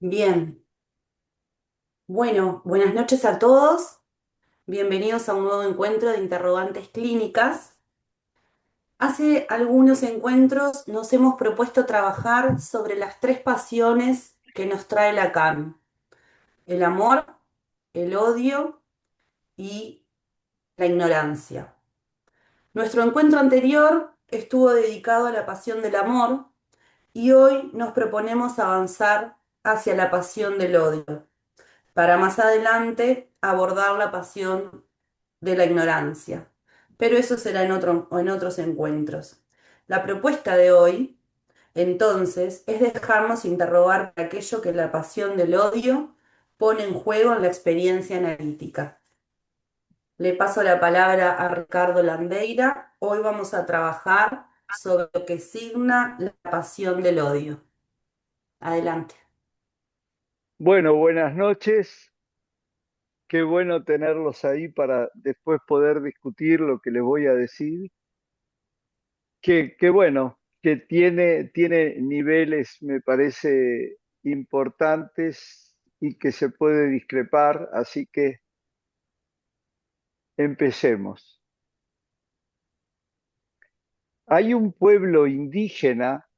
Bien, bueno, buenas noches a todos. Bienvenidos a un nuevo encuentro de interrogantes clínicas. Hace algunos encuentros nos hemos propuesto trabajar sobre las tres pasiones que nos trae Lacan: el amor, el odio y la ignorancia. Nuestro encuentro anterior estuvo dedicado a la pasión del amor y hoy nos proponemos avanzar hacia la pasión del odio, para más adelante abordar la pasión de la ignorancia. Pero eso será en otros encuentros. La propuesta de hoy, entonces, es dejarnos interrogar por aquello que la pasión del odio pone en juego en la experiencia analítica. Le paso la palabra a Ricardo Landeira. Hoy vamos a trabajar sobre lo que signa la pasión del odio. Adelante. Bueno, buenas noches. Qué bueno tenerlos ahí para después poder discutir lo que les voy a decir. Que bueno, que tiene niveles, me parece, importantes y que se puede discrepar, así que empecemos. Hay un pueblo indígena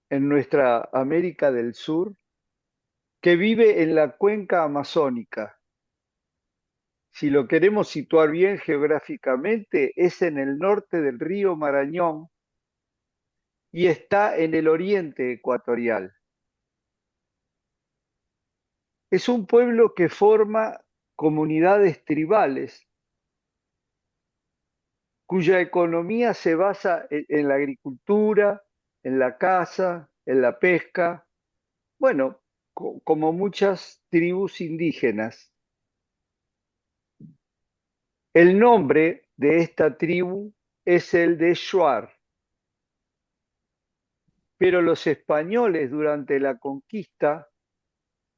en nuestra América del Sur que vive en la cuenca amazónica. Si lo queremos situar bien geográficamente, es en el norte del río Marañón y está en el oriente ecuatorial. Es un pueblo que forma comunidades tribales cuya economía se basa en la agricultura, en la caza, en la pesca, bueno, como muchas tribus indígenas. El nombre de esta tribu es el de Shuar, pero los españoles durante la conquista,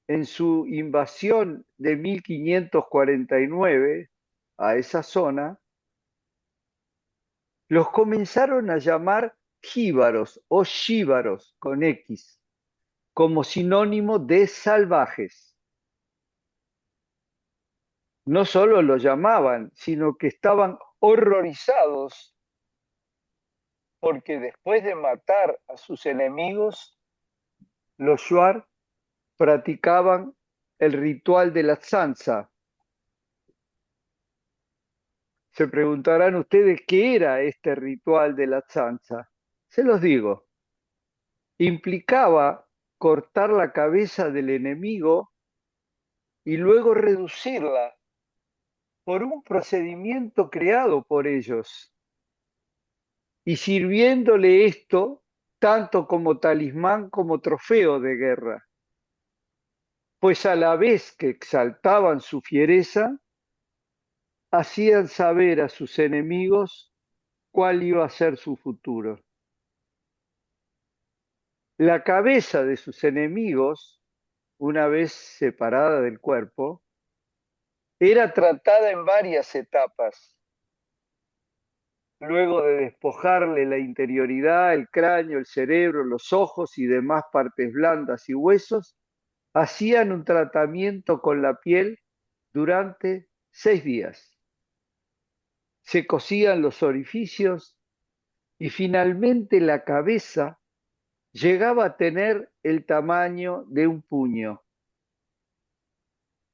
en su invasión de 1549 a esa zona, los comenzaron a llamar jíbaros o shíbaros con X, como sinónimo de salvajes. No solo lo llamaban, sino que estaban horrorizados porque después de matar a sus enemigos, los shuar practicaban el ritual de la tzanza. Se preguntarán ustedes qué era este ritual de la tzanza. Se los digo. Implicaba cortar la cabeza del enemigo y luego reducirla por un procedimiento creado por ellos, y sirviéndole esto tanto como talismán como trofeo de guerra, pues a la vez que exaltaban su fiereza, hacían saber a sus enemigos cuál iba a ser su futuro. La cabeza de sus enemigos, una vez separada del cuerpo, era tratada en varias etapas. Luego de despojarle la interioridad, el cráneo, el cerebro, los ojos y demás partes blandas y huesos, hacían un tratamiento con la piel durante 6 días. Se cosían los orificios y finalmente la cabeza llegaba a tener el tamaño de un puño.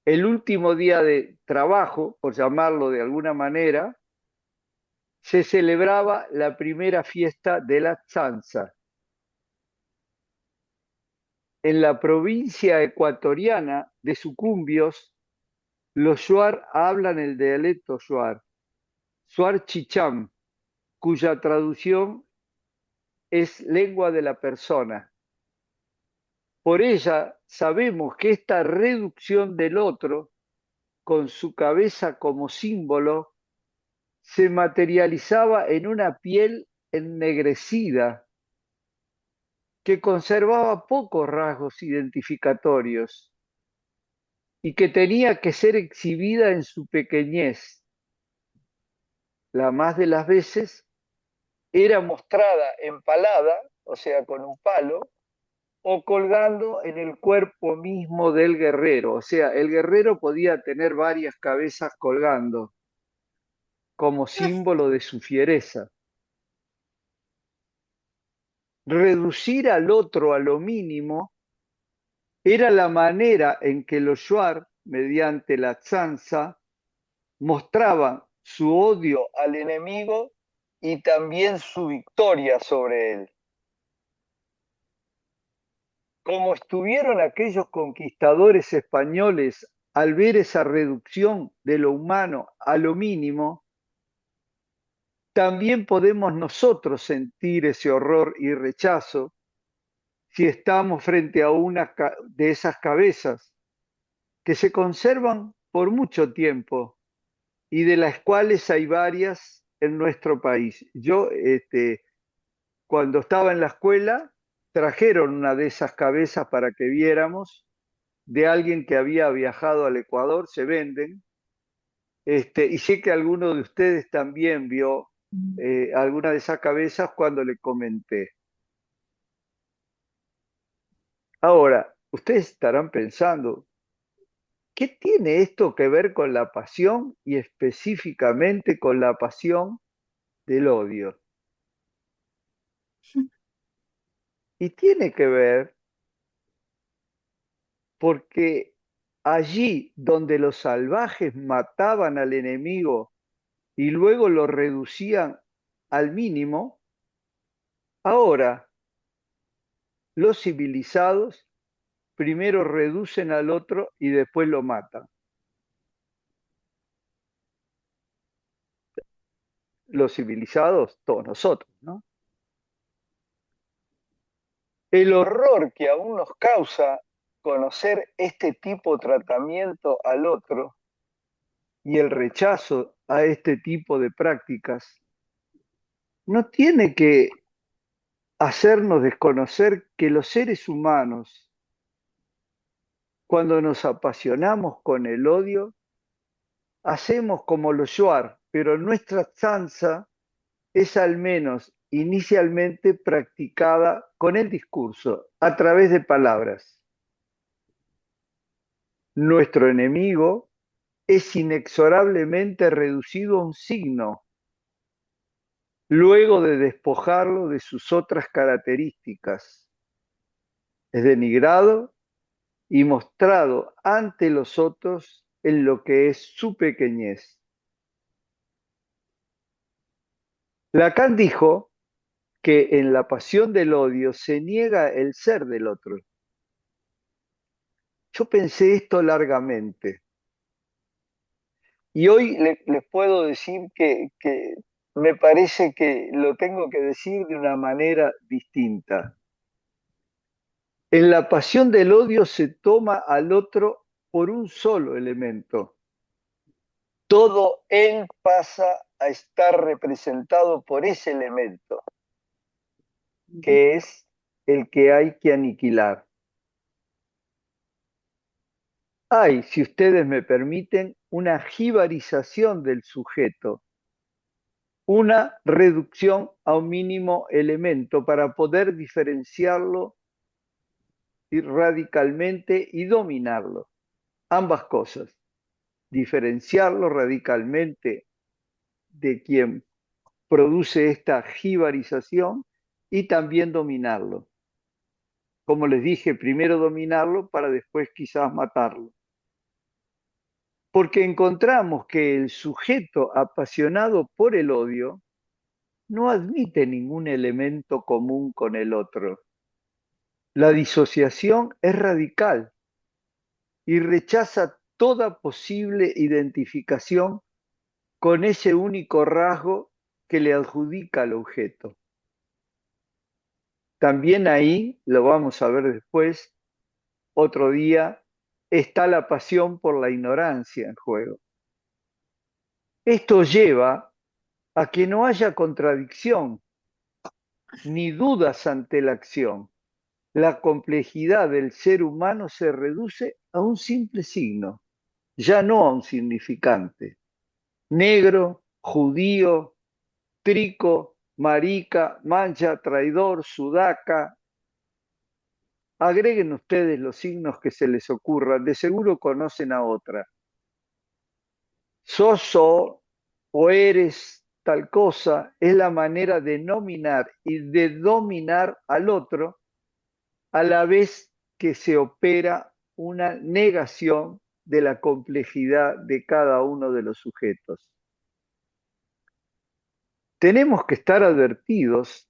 El último día de trabajo, por llamarlo de alguna manera, se celebraba la primera fiesta de la Tzanza. En la provincia ecuatoriana de Sucumbios, los shuar hablan el dialecto shuar chichán, cuya traducción es lengua de la persona. Por ella sabemos que esta reducción del otro, con su cabeza como símbolo, se materializaba en una piel ennegrecida que conservaba pocos rasgos identificatorios y que tenía que ser exhibida en su pequeñez. La más de las veces era mostrada empalada, o sea, con un palo, o colgando en el cuerpo mismo del guerrero. O sea, el guerrero podía tener varias cabezas colgando como símbolo de su fiereza. Reducir al otro a lo mínimo era la manera en que los Shuar, mediante la tzanza, mostraban su odio al enemigo y también su victoria sobre él. Como estuvieron aquellos conquistadores españoles al ver esa reducción de lo humano a lo mínimo, también podemos nosotros sentir ese horror y rechazo si estamos frente a una de esas cabezas que se conservan por mucho tiempo y de las cuales hay varias en nuestro país. Yo, cuando estaba en la escuela, trajeron una de esas cabezas para que viéramos de alguien que había viajado al Ecuador, se venden, y sé que alguno de ustedes también vio alguna de esas cabezas cuando le comenté. Ahora, ustedes estarán pensando, ¿qué tiene esto que ver con la pasión y específicamente con la pasión del odio? Y tiene que ver porque allí donde los salvajes mataban al enemigo y luego lo reducían al mínimo, ahora los civilizados primero reducen al otro y después lo matan. Los civilizados, todos nosotros, ¿no? El horror que aún nos causa conocer este tipo de tratamiento al otro y el rechazo a este tipo de prácticas no tiene que hacernos desconocer que los seres humanos, cuando nos apasionamos con el odio, hacemos como los Shuar, pero nuestra tzanza es al menos inicialmente practicada con el discurso, a través de palabras. Nuestro enemigo es inexorablemente reducido a un signo, luego de despojarlo de sus otras características. Es denigrado y mostrado ante los otros en lo que es su pequeñez. Lacan dijo que en la pasión del odio se niega el ser del otro. Yo pensé esto largamente y hoy les puedo decir que me parece que lo tengo que decir de una manera distinta. En la pasión del odio se toma al otro por un solo elemento. Todo él pasa a estar representado por ese elemento, que es el que hay que aniquilar. Hay, si ustedes me permiten, una jibarización del sujeto, una reducción a un mínimo elemento para poder diferenciarlo radicalmente y dominarlo. Ambas cosas, diferenciarlo radicalmente de quien produce esta jibarización y también dominarlo. Como les dije, primero dominarlo para después quizás matarlo. Porque encontramos que el sujeto apasionado por el odio no admite ningún elemento común con el otro. La disociación es radical y rechaza toda posible identificación con ese único rasgo que le adjudica al objeto. También ahí, lo vamos a ver después, otro día, está la pasión por la ignorancia en juego. Esto lleva a que no haya contradicción ni dudas ante la acción. La complejidad del ser humano se reduce a un simple signo, ya no a un significante. Negro, judío, trico, marica, mancha, traidor, sudaca, Agreguen ustedes los signos que se les ocurran, de seguro conocen a otra. Sos o eres tal cosa es la manera de nominar y de dominar al otro a la vez que se opera una negación de la complejidad de cada uno de los sujetos. Tenemos que estar advertidos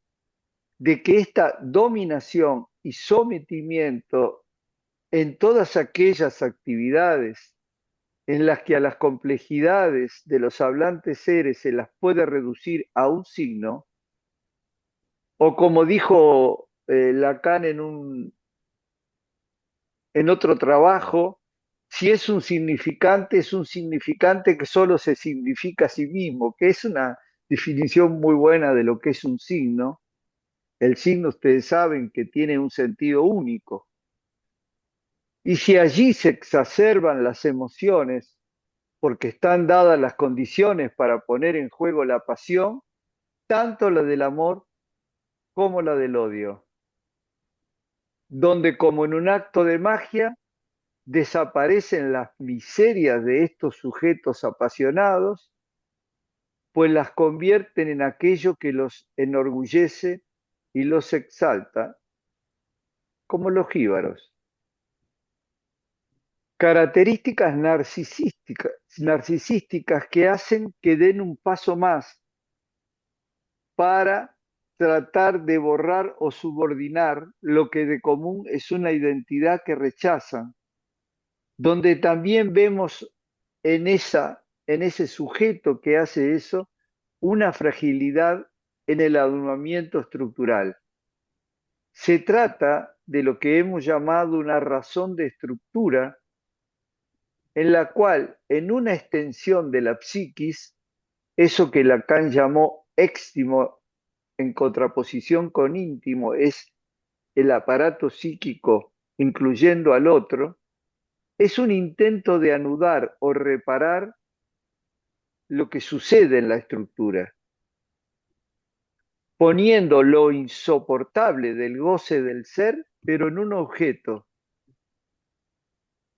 de que esta dominación y sometimiento en todas aquellas actividades en las que a las complejidades de los hablantes seres se las puede reducir a un signo, o como dijo Lacan en otro trabajo, si es un significante que solo se significa a sí mismo, que es una definición muy buena de lo que es un signo. El signo, ustedes saben que tiene un sentido único. Y si allí se exacerban las emociones, porque están dadas las condiciones para poner en juego la pasión, tanto la del amor como la del odio, donde como en un acto de magia desaparecen las miserias de estos sujetos apasionados, pues las convierten en aquello que los enorgullece y los exalta, como los jíbaros. Características narcisísticas que hacen que den un paso más para tratar de borrar o subordinar lo que de común es una identidad que rechazan, donde también vemos en ese sujeto que hace eso una fragilidad en el adornamiento estructural. Se trata de lo que hemos llamado una razón de estructura, en la cual, en una extensión de la psiquis, eso que Lacan llamó éxtimo en contraposición con íntimo, es el aparato psíquico incluyendo al otro, es un intento de anudar o reparar lo que sucede en la estructura, poniendo lo insoportable del goce del ser, pero en un objeto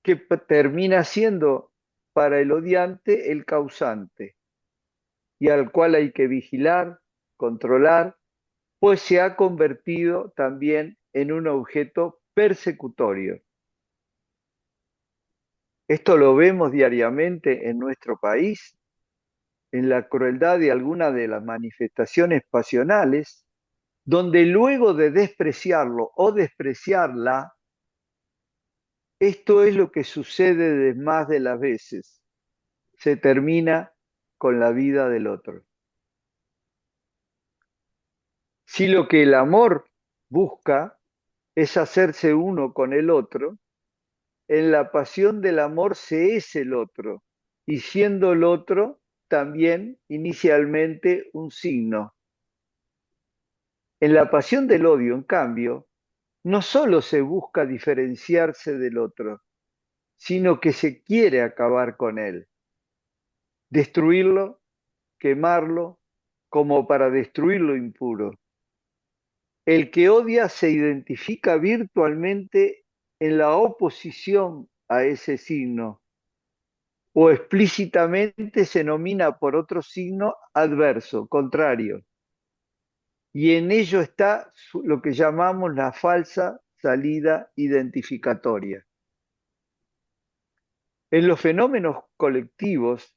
que termina siendo para el odiante el causante y al cual hay que vigilar, controlar, pues se ha convertido también en un objeto persecutorio. Esto lo vemos diariamente en nuestro país, en la crueldad de algunas de las manifestaciones pasionales, donde luego de despreciarlo o despreciarla, esto es lo que sucede de más de las veces. Se termina con la vida del otro. Si lo que el amor busca es hacerse uno con el otro, en la pasión del amor se es el otro, y siendo el otro también inicialmente un signo. En la pasión del odio, en cambio, no solo se busca diferenciarse del otro, sino que se quiere acabar con él, destruirlo, quemarlo, como para destruir lo impuro. El que odia se identifica virtualmente en la oposición a ese signo, o explícitamente se nomina por otro signo adverso, contrario, y en ello está lo que llamamos la falsa salida identificatoria. En los fenómenos colectivos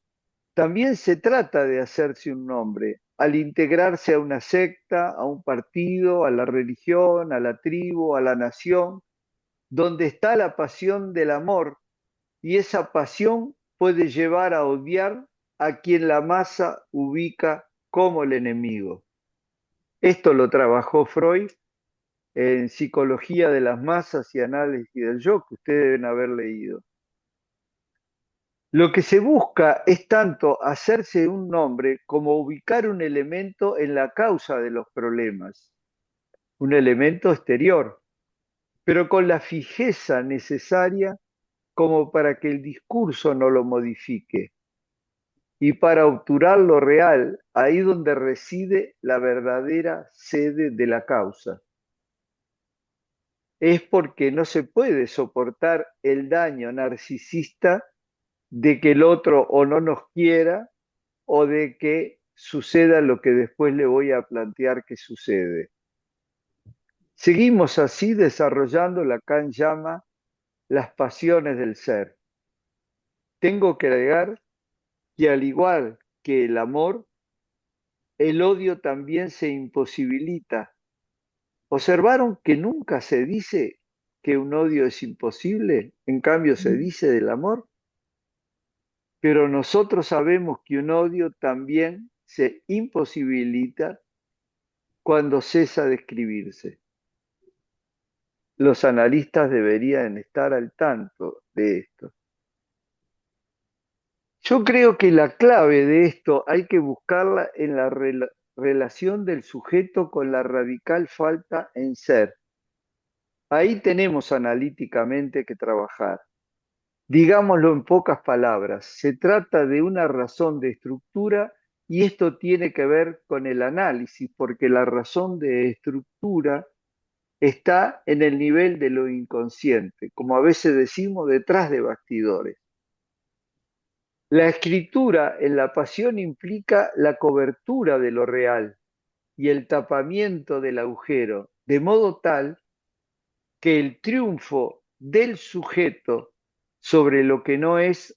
también se trata de hacerse un nombre al integrarse a una secta, a un partido, a la religión, a la tribu, a la nación, donde está la pasión del amor, y esa pasión puede llevar a odiar a quien la masa ubica como el enemigo. Esto lo trabajó Freud en Psicología de las Masas y Análisis del Yo, que ustedes deben haber leído. Lo que se busca es tanto hacerse un nombre como ubicar un elemento en la causa de los problemas, un elemento exterior, pero con la fijeza necesaria como para que el discurso no lo modifique y para obturar lo real ahí donde reside la verdadera sede de la causa. es porque no se puede soportar el daño narcisista de que el otro o no nos quiera o de que suceda lo que después le voy a plantear que sucede. Seguimos así desarrollando Lacan llama las pasiones del ser. Tengo que agregar que al igual que el amor, el odio también se imposibilita. ¿Observaron que nunca se dice que un odio es imposible? En cambio se dice del amor. Pero nosotros sabemos que un odio también se imposibilita cuando cesa de escribirse. Los analistas deberían estar al tanto de esto. Yo creo que la clave de esto hay que buscarla en la relación del sujeto con la radical falta en ser. Ahí tenemos analíticamente que trabajar. Digámoslo en pocas palabras, se trata de una razón de estructura y esto tiene que ver con el análisis, porque la razón de estructura está en el nivel de lo inconsciente, como a veces decimos, detrás de bastidores. La escritura en la pasión implica la cobertura de lo real y el tapamiento del agujero, de modo tal que el triunfo del sujeto sobre lo que no es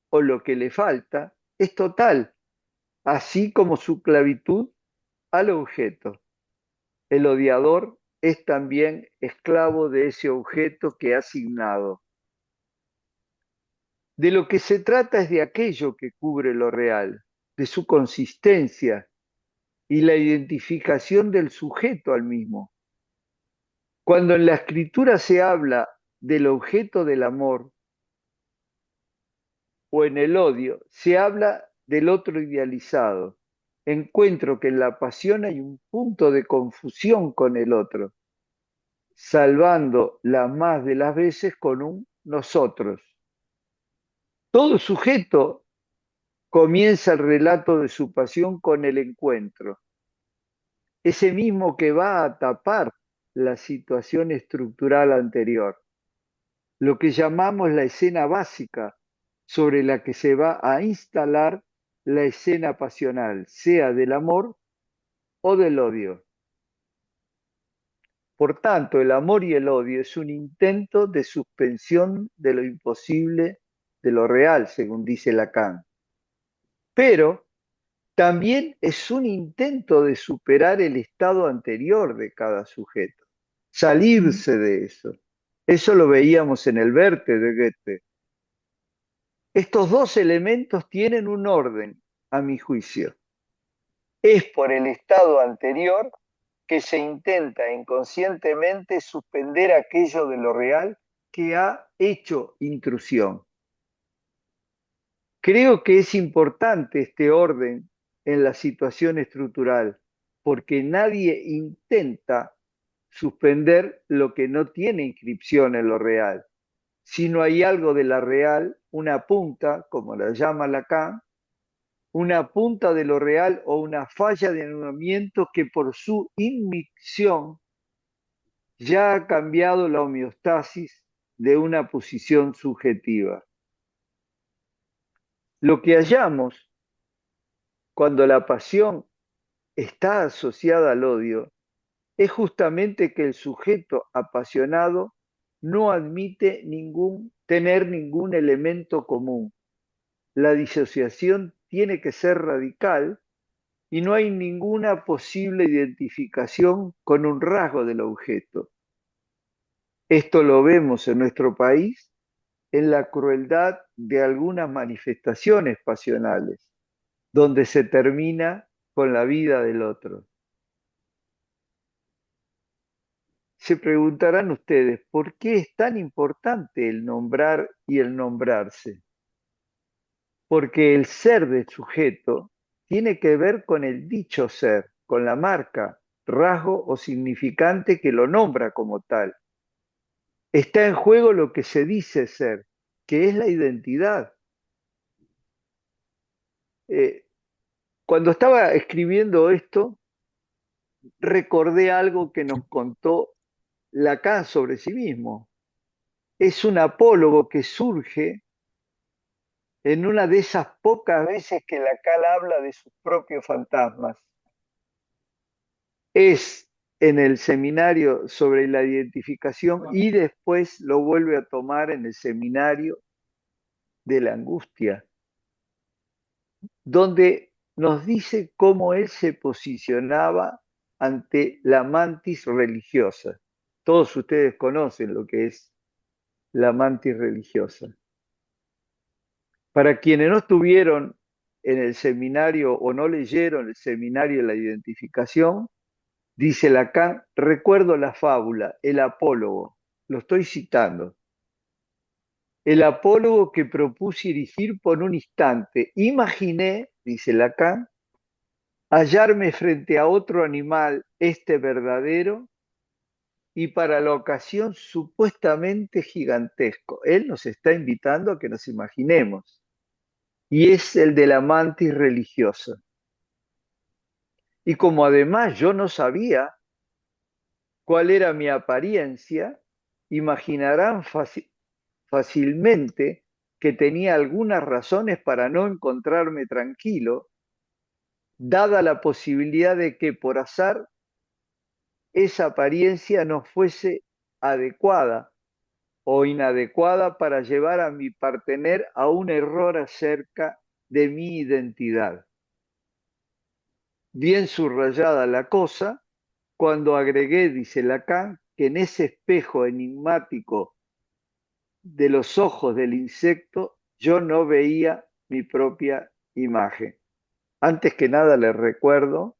o lo que le falta es total, así como su esclavitud al objeto. El odiador es también esclavo de ese objeto que ha asignado. De lo que se trata es de aquello que cubre lo real, de su consistencia y la identificación del sujeto al mismo. Cuando en la escritura se habla del objeto del amor o en el odio, se habla del otro idealizado. Encuentro que en la pasión hay un punto de confusión con el otro, salvando las más de las veces con un nosotros. Todo sujeto comienza el relato de su pasión con el encuentro, ese mismo que va a tapar la situación estructural anterior, lo que llamamos la escena básica sobre la que se va a instalar la escena pasional, sea del amor o del odio. Por tanto, el amor y el odio es un intento de suspensión de lo imposible de lo real, según dice Lacan. Pero también es un intento de superar el estado anterior de cada sujeto, salirse de eso. Eso lo veíamos en el Verte de Goethe. Estos dos elementos tienen un orden, a mi juicio. Es por el estado anterior que se intenta inconscientemente suspender aquello de lo real que ha hecho intrusión. Creo que es importante este orden en la situación estructural, porque nadie intenta suspender lo que no tiene inscripción en lo real. Si no hay algo de la real, una punta, como la llama Lacan, una punta de lo real o una falla de anulamiento que por su inmixción ya ha cambiado la homeostasis de una posición subjetiva. Lo que hallamos cuando la pasión está asociada al odio es justamente que el sujeto apasionado no admite tener ningún elemento común. La disociación tiene que ser radical y no hay ninguna posible identificación con un rasgo del objeto. Esto lo vemos en nuestro país en la crueldad de algunas manifestaciones pasionales, donde se termina con la vida del otro. Se preguntarán ustedes, ¿por qué es tan importante el nombrar y el nombrarse? Porque el ser del sujeto tiene que ver con el dicho ser, con la marca, rasgo o significante que lo nombra como tal. Está en juego lo que se dice ser, que es la identidad. Eh, Cuando estaba escribiendo esto, recordé algo que nos contó Lacan sobre sí mismo. Es un apólogo que surge en una de esas pocas veces que Lacan habla de sus propios fantasmas. Es en el seminario sobre la identificación y después lo vuelve a tomar en el seminario de la angustia, donde nos dice cómo él se posicionaba ante la mantis religiosa. Todos ustedes conocen lo que es la mantis religiosa. Para quienes no estuvieron en el seminario o no leyeron el seminario de la identificación, dice Lacan, recuerdo la fábula, el apólogo, lo estoy citando, el apólogo que propuse erigir por un instante. Imaginé, dice Lacan, hallarme frente a otro animal, este verdadero, y para la ocasión supuestamente gigantesco. Él nos está invitando a que nos imaginemos, y es el de la mantis religiosa. Y como además yo no sabía cuál era mi apariencia, imaginarán fácilmente que tenía algunas razones para no encontrarme tranquilo, dada la posibilidad de que por azar esa apariencia no fuese adecuada o inadecuada para llevar a mi partener a un error acerca de mi identidad. Bien subrayada la cosa, cuando agregué, dice Lacan, que en ese espejo enigmático de los ojos del insecto yo no veía mi propia imagen. Antes que nada les recuerdo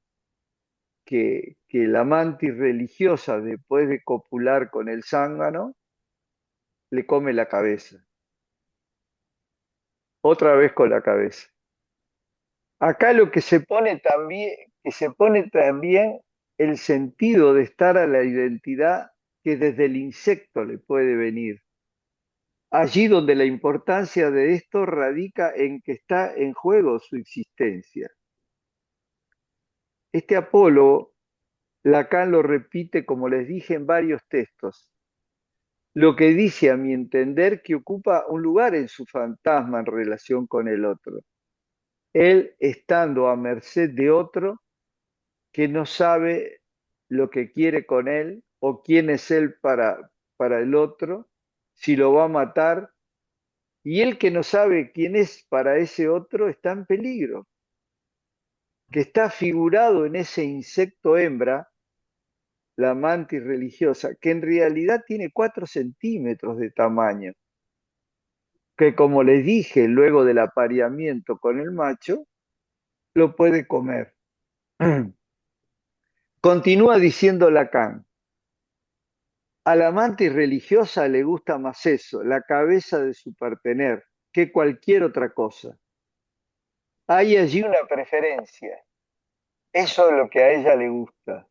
que la mantis religiosa, después de copular con el zángano, le come la cabeza. Otra vez con la cabeza. Acá lo que se pone también el sentido de estar a la identidad que desde el insecto le puede venir. Allí donde la importancia de esto radica en que está en juego su existencia. Este Apolo, Lacan lo repite, como les dije, en varios textos, lo que dice, a mi entender, que ocupa un lugar en su fantasma en relación con el otro. Él estando a merced de otro que no sabe lo que quiere con él o quién es él para el otro, si lo va a matar, y él que no sabe quién es para ese otro está en peligro, que está figurado en ese insecto hembra, la mantis religiosa, que en realidad tiene 4 centímetros de tamaño, que como les dije, luego del apareamiento con el macho, lo puede comer. Continúa diciendo Lacan, a la mantis religiosa le gusta más eso, la cabeza de su partener, que cualquier otra cosa. Hay allí una preferencia, eso es lo que a ella le gusta.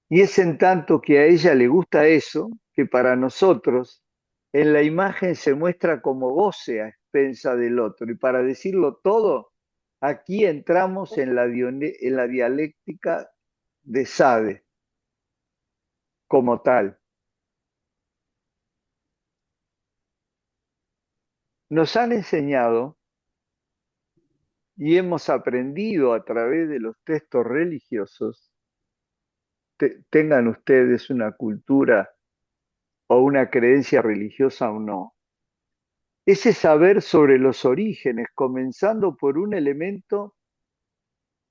Y es en tanto que a ella le gusta eso, que para nosotros en la imagen se muestra como goce a expensa del otro. Y para decirlo todo, aquí entramos en la dialéctica de Sade como tal. Nos han enseñado y hemos aprendido a través de los textos religiosos, tengan ustedes una cultura o una creencia religiosa o no, ese saber sobre los orígenes, comenzando por un elemento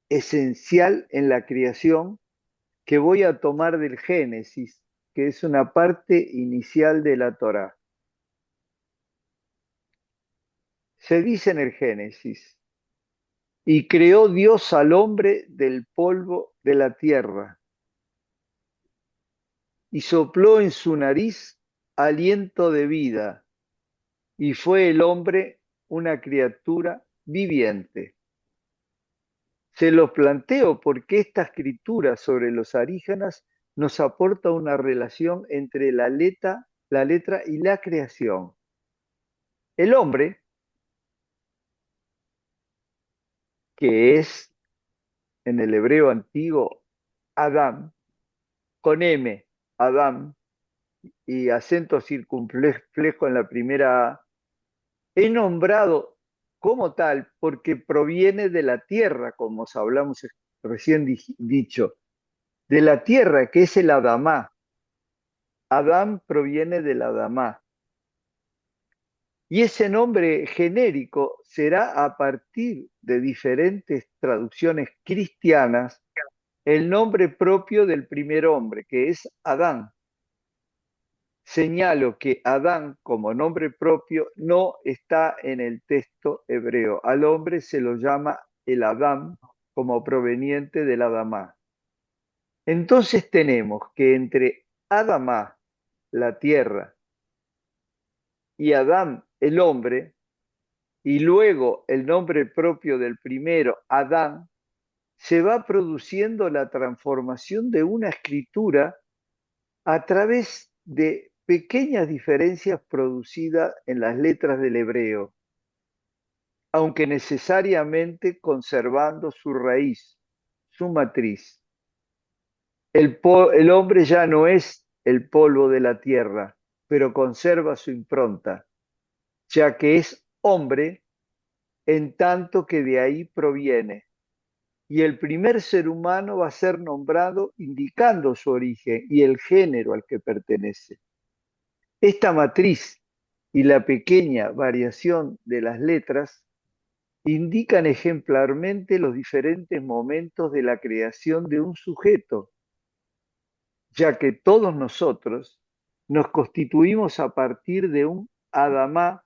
esencial en la creación que voy a tomar del Génesis, que es una parte inicial de la Torá. Se dice en el Génesis, y creó Dios al hombre del polvo de la tierra, y sopló en su nariz aliento de vida, y fue el hombre una criatura viviente. Se los planteo porque esta escritura sobre los arígenas nos aporta una relación entre la letra y la creación. El hombre, que es en el hebreo antiguo Adán, con M, Adán, y acento circunflejo en la primera A, es nombrado como tal porque proviene de la tierra, como os hablamos recién dicho, de la tierra, que es el Adamá. Adán proviene del Adamá. Y ese nombre genérico será a partir de diferentes traducciones cristianas el nombre propio del primer hombre, que es Adán. Señalo que Adán como nombre propio no está en el texto hebreo. Al hombre se lo llama el Adán como proveniente del Adamá. Entonces tenemos que entre Adamá, la tierra, y Adán, el hombre, y luego el nombre propio del primero, Adán, se va produciendo la transformación de una escritura a través de pequeñas diferencias producidas en las letras del hebreo, aunque necesariamente conservando su raíz, su matriz. El hombre ya no es el polvo de la tierra, pero conserva su impronta, ya que es hombre en tanto que de ahí proviene. Y el primer ser humano va a ser nombrado indicando su origen y el género al que pertenece. Esta matriz y la pequeña variación de las letras indican ejemplarmente los diferentes momentos de la creación de un sujeto, ya que todos nosotros nos constituimos a partir de un Adamá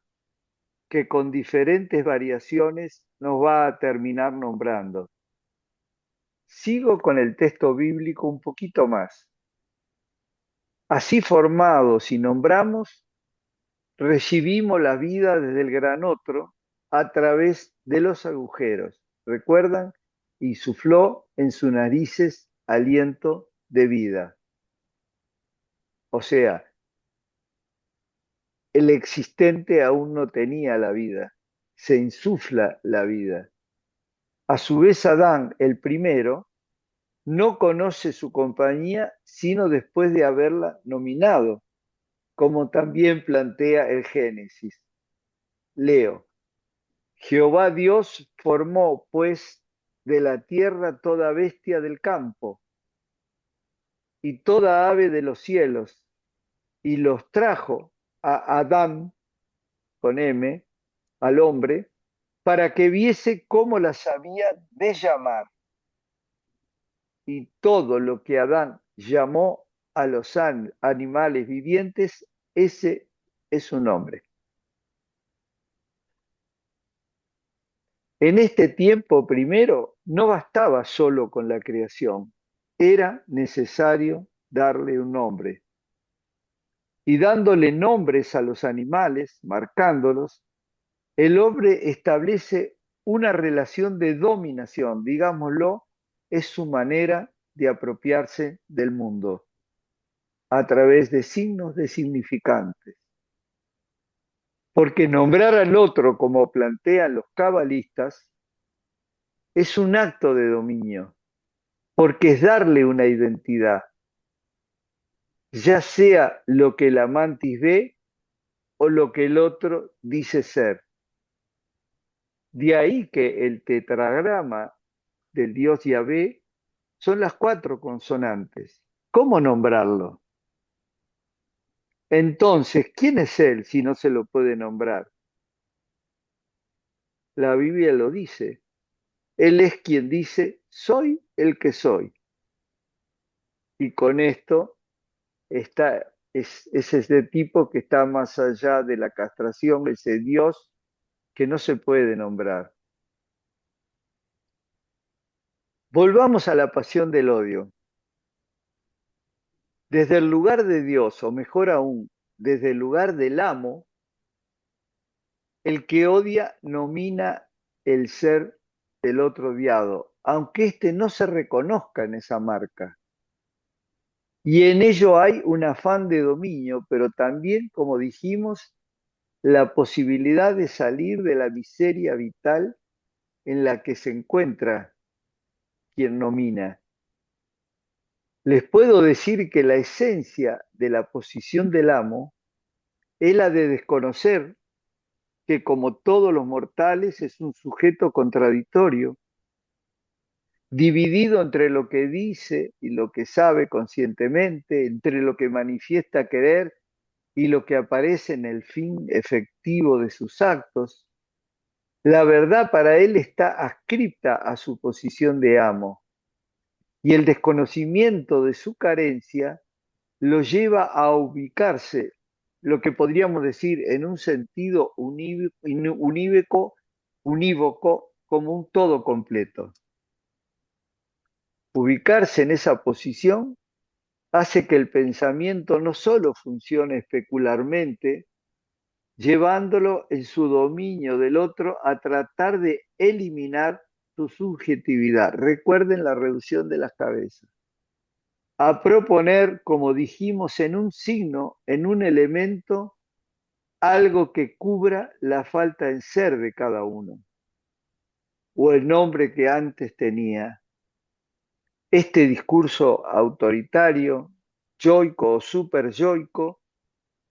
que con diferentes variaciones nos va a terminar nombrando. Sigo con el texto bíblico un poquito más. Así formados y nombramos, recibimos la vida desde el gran otro a través de los agujeros. ¿Recuerdan? Y sufló en sus narices aliento de vida. O sea, el existente aún no tenía la vida, se insufla la vida. A su vez, Adán, el primero, no conoce su compañía sino después de haberla nominado, como también plantea el Génesis. Leo, Jehová Dios formó, pues, de la tierra toda bestia del campo y toda ave de los cielos, y los trajo a Adán, con M, al hombre, para que viese cómo las había de llamar. Y todo lo que Adán llamó a los animales vivientes, ese es su nombre. En este tiempo primero no bastaba solo con la creación, era necesario darle un nombre. Y dándole nombres a los animales, marcándolos, el hombre establece una relación de dominación, digámoslo, es su manera de apropiarse del mundo a través de signos de significantes. Porque nombrar al otro, como plantean los cabalistas, es un acto de dominio, porque es darle una identidad, ya sea lo que la mantis ve o lo que el otro dice ser. De ahí que el tetragrama del dios Yahvé son las cuatro consonantes. ¿Cómo nombrarlo? Entonces, ¿quién es él si no se lo puede nombrar? La Biblia lo dice. Él es quien dice, soy el que soy. Y con esto es ese tipo que está más allá de la castración, ese Dios que no se puede nombrar. Volvamos a la pasión del odio. Desde el lugar de Dios, o mejor aún, desde el lugar del amo, el que odia nomina el ser del otro odiado, aunque éste no se reconozca en esa marca. Y en ello hay un afán de dominio, pero también, como dijimos, la posibilidad de salir de la miseria vital en la que se encuentra quien nomina. Les puedo decir que la esencia de la posición del amo es la de desconocer que, como todos los mortales, es un sujeto contradictorio, dividido entre lo que dice y lo que sabe conscientemente, entre lo que manifiesta querer y lo que aparece en el fin efectivo de sus actos. La verdad para él está adscripta a su posición de amo, y el desconocimiento de su carencia lo lleva a ubicarse, lo que podríamos decir en un sentido unívoco, como un todo completo. Ubicarse en esa posición hace que el pensamiento no solo funcione especularmente, llevándolo en su dominio del otro a tratar de eliminar su subjetividad. Recuerden la reducción de las cabezas. A proponer, como dijimos, en un signo, en un elemento, algo que cubra la falta en ser de cada uno, o el nombre que antes tenía. Este discurso autoritario, yoico o superyoico,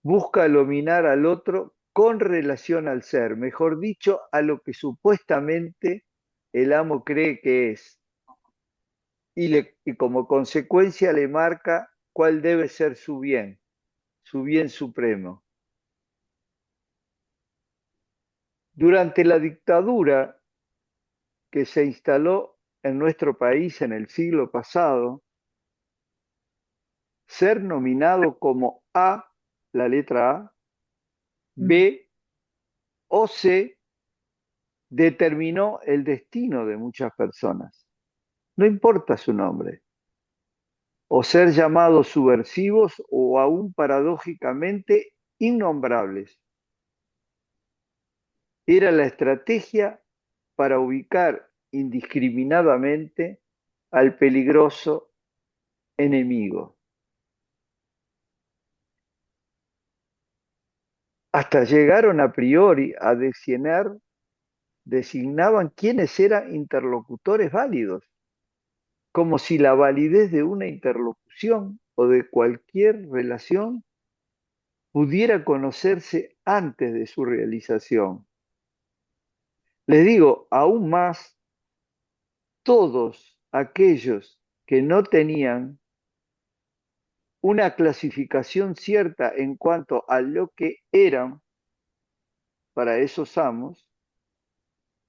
busca dominar al otro con relación al ser, mejor dicho, a lo que supuestamente el amo cree que es, y como consecuencia le marca cuál debe ser su bien supremo. Durante la dictadura que se instaló en nuestro país en el siglo pasado, ser nominado como A, la letra A, Mm. B o C determinó el destino de muchas personas. No importa su nombre, o ser llamados subversivos o aún paradójicamente innombrables. Era la estrategia para ubicar indiscriminadamente al peligroso enemigo. Hasta llegaron a priori a designaban quiénes eran interlocutores válidos, como si la validez de una interlocución o de cualquier relación pudiera conocerse antes de su realización. Les digo, aún más, todos aquellos que no tenían una clasificación cierta en cuanto a lo que eran para esos amos,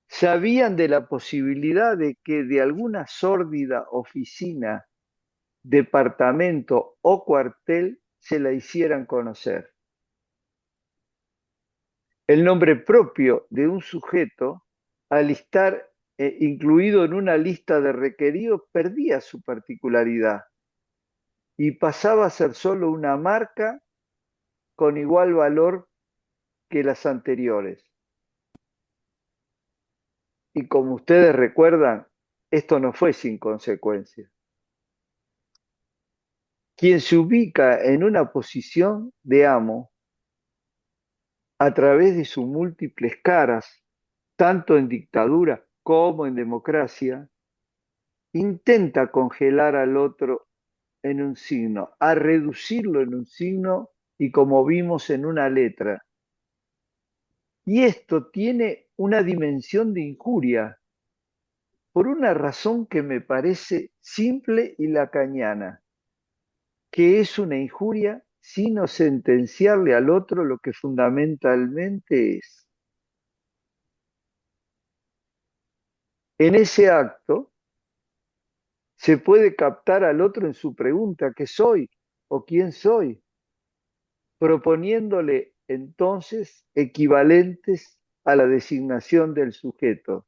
sabían de la posibilidad de que de alguna sórdida oficina, departamento o cuartel se la hicieran conocer. El nombre propio de un sujeto, al estar incluido en una lista de requeridos, perdía su particularidad y pasaba a ser solo una marca con igual valor que las anteriores. Y como ustedes recuerdan, esto no fue sin consecuencias. Quien se ubica en una posición de amo a través de sus múltiples caras, tanto en dictadura como en democracia, intenta congelar al otro en un signo, a reducirlo en un signo y como vimos en una letra. Y esto tiene una dimensión de injuria por una razón que me parece simple y lacaniana, que es una injuria sino sentenciarle al otro lo que fundamentalmente es. En ese acto se puede captar al otro en su pregunta, ¿qué soy o quién soy? Proponiéndole entonces equivalentes a la designación del sujeto.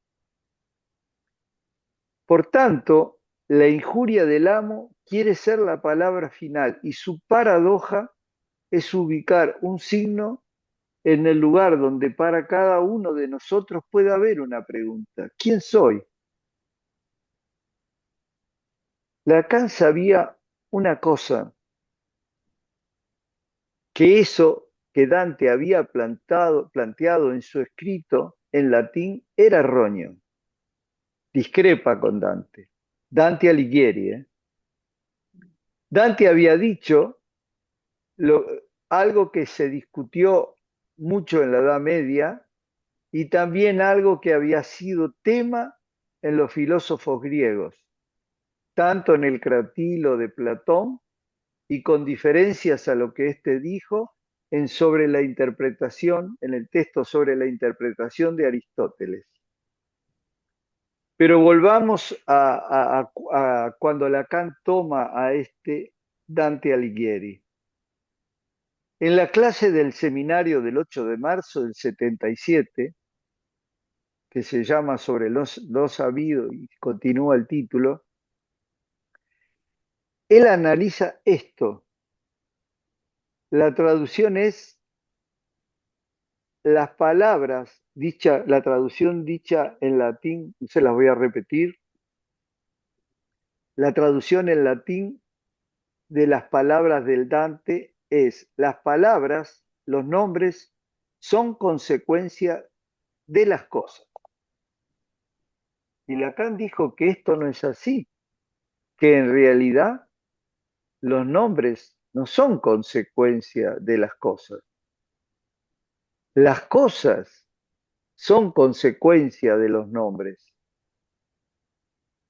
Por tanto, la injuria del amo quiere ser la palabra final y su paradoja es ubicar un signo en el lugar donde para cada uno de nosotros puede haber una pregunta. ¿Quién soy? Lacan sabía una cosa, que eso que Dante había planteado en su escrito en latín era erróneo. Discrepa con Dante. Dante Alighieri. Dante había dicho lo- algo que se discutió mucho en la Edad Media y también algo que había sido tema en los filósofos griegos, tanto en el Cratilo de Platón y con diferencias a lo que éste dijo sobre la interpretación, en el texto sobre la interpretación de Aristóteles. Pero volvamos a cuando Lacan toma a este Dante Alighieri. En la clase del seminario del 8 de marzo del 77, que se llama Sobre lo sabido y continúa el título, él analiza esto. La traducción es las palabras dicha, la traducción dicha en latín, se las voy a repetir. La traducción en latín de las palabras del Dante es: las palabras, los nombres, son consecuencia de las cosas. Y Lacan dijo que esto no es así, que en realidad los nombres no son consecuencia de las cosas. Las cosas son consecuencia de los nombres.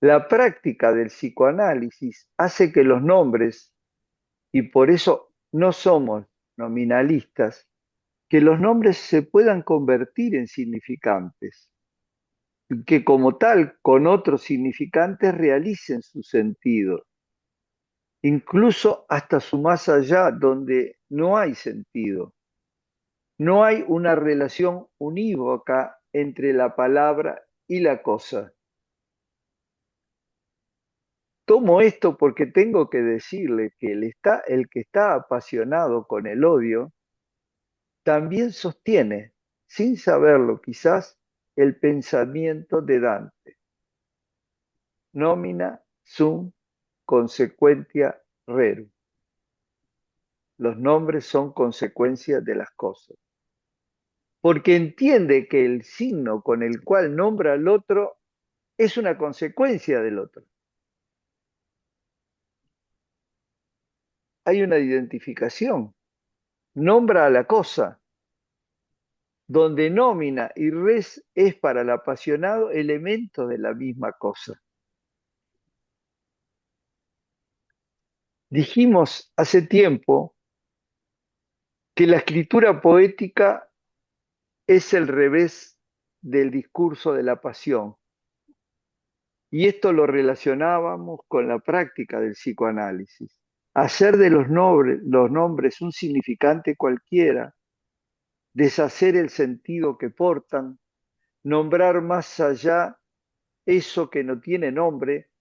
La práctica del psicoanálisis hace que los nombres, y por eso no somos nominalistas, que los nombres se puedan convertir en significantes y que como tal con otros significantes realicen su sentido, incluso hasta su más allá donde no hay sentido. No hay una relación unívoca entre la palabra y la cosa. Tomo esto porque tengo que decirle que el que está apasionado con el odio también sostiene, sin saberlo quizás, el pensamiento de Dante. Nomina sum consequentia rerum. Los nombres son consecuencia de las cosas. Porque entiende que el signo con el cual nombra al otro es una consecuencia del otro. Hay una identificación. Nombra a la cosa, donde nómina y res es para el apasionado elemento de la misma cosa. Dijimos hace tiempo que la escritura poética es el revés del discurso de la pasión, y esto lo relacionábamos con la práctica del psicoanálisis. Hacer de los nombres un significante cualquiera, deshacer el sentido que portan, nombrar más allá eso que no tiene nombre,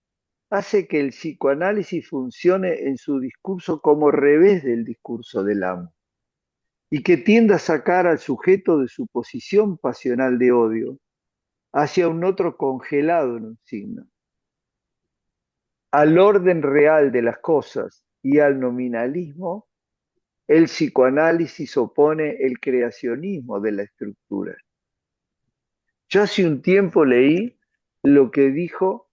hace que el psicoanálisis funcione en su discurso como revés del discurso del amo y que tienda a sacar al sujeto de su posición pasional de odio hacia un otro congelado en un signo, al orden real de las cosas y al nominalismo. El psicoanálisis opone el creacionismo de la estructura. Yo hace un tiempo leí lo que dijo,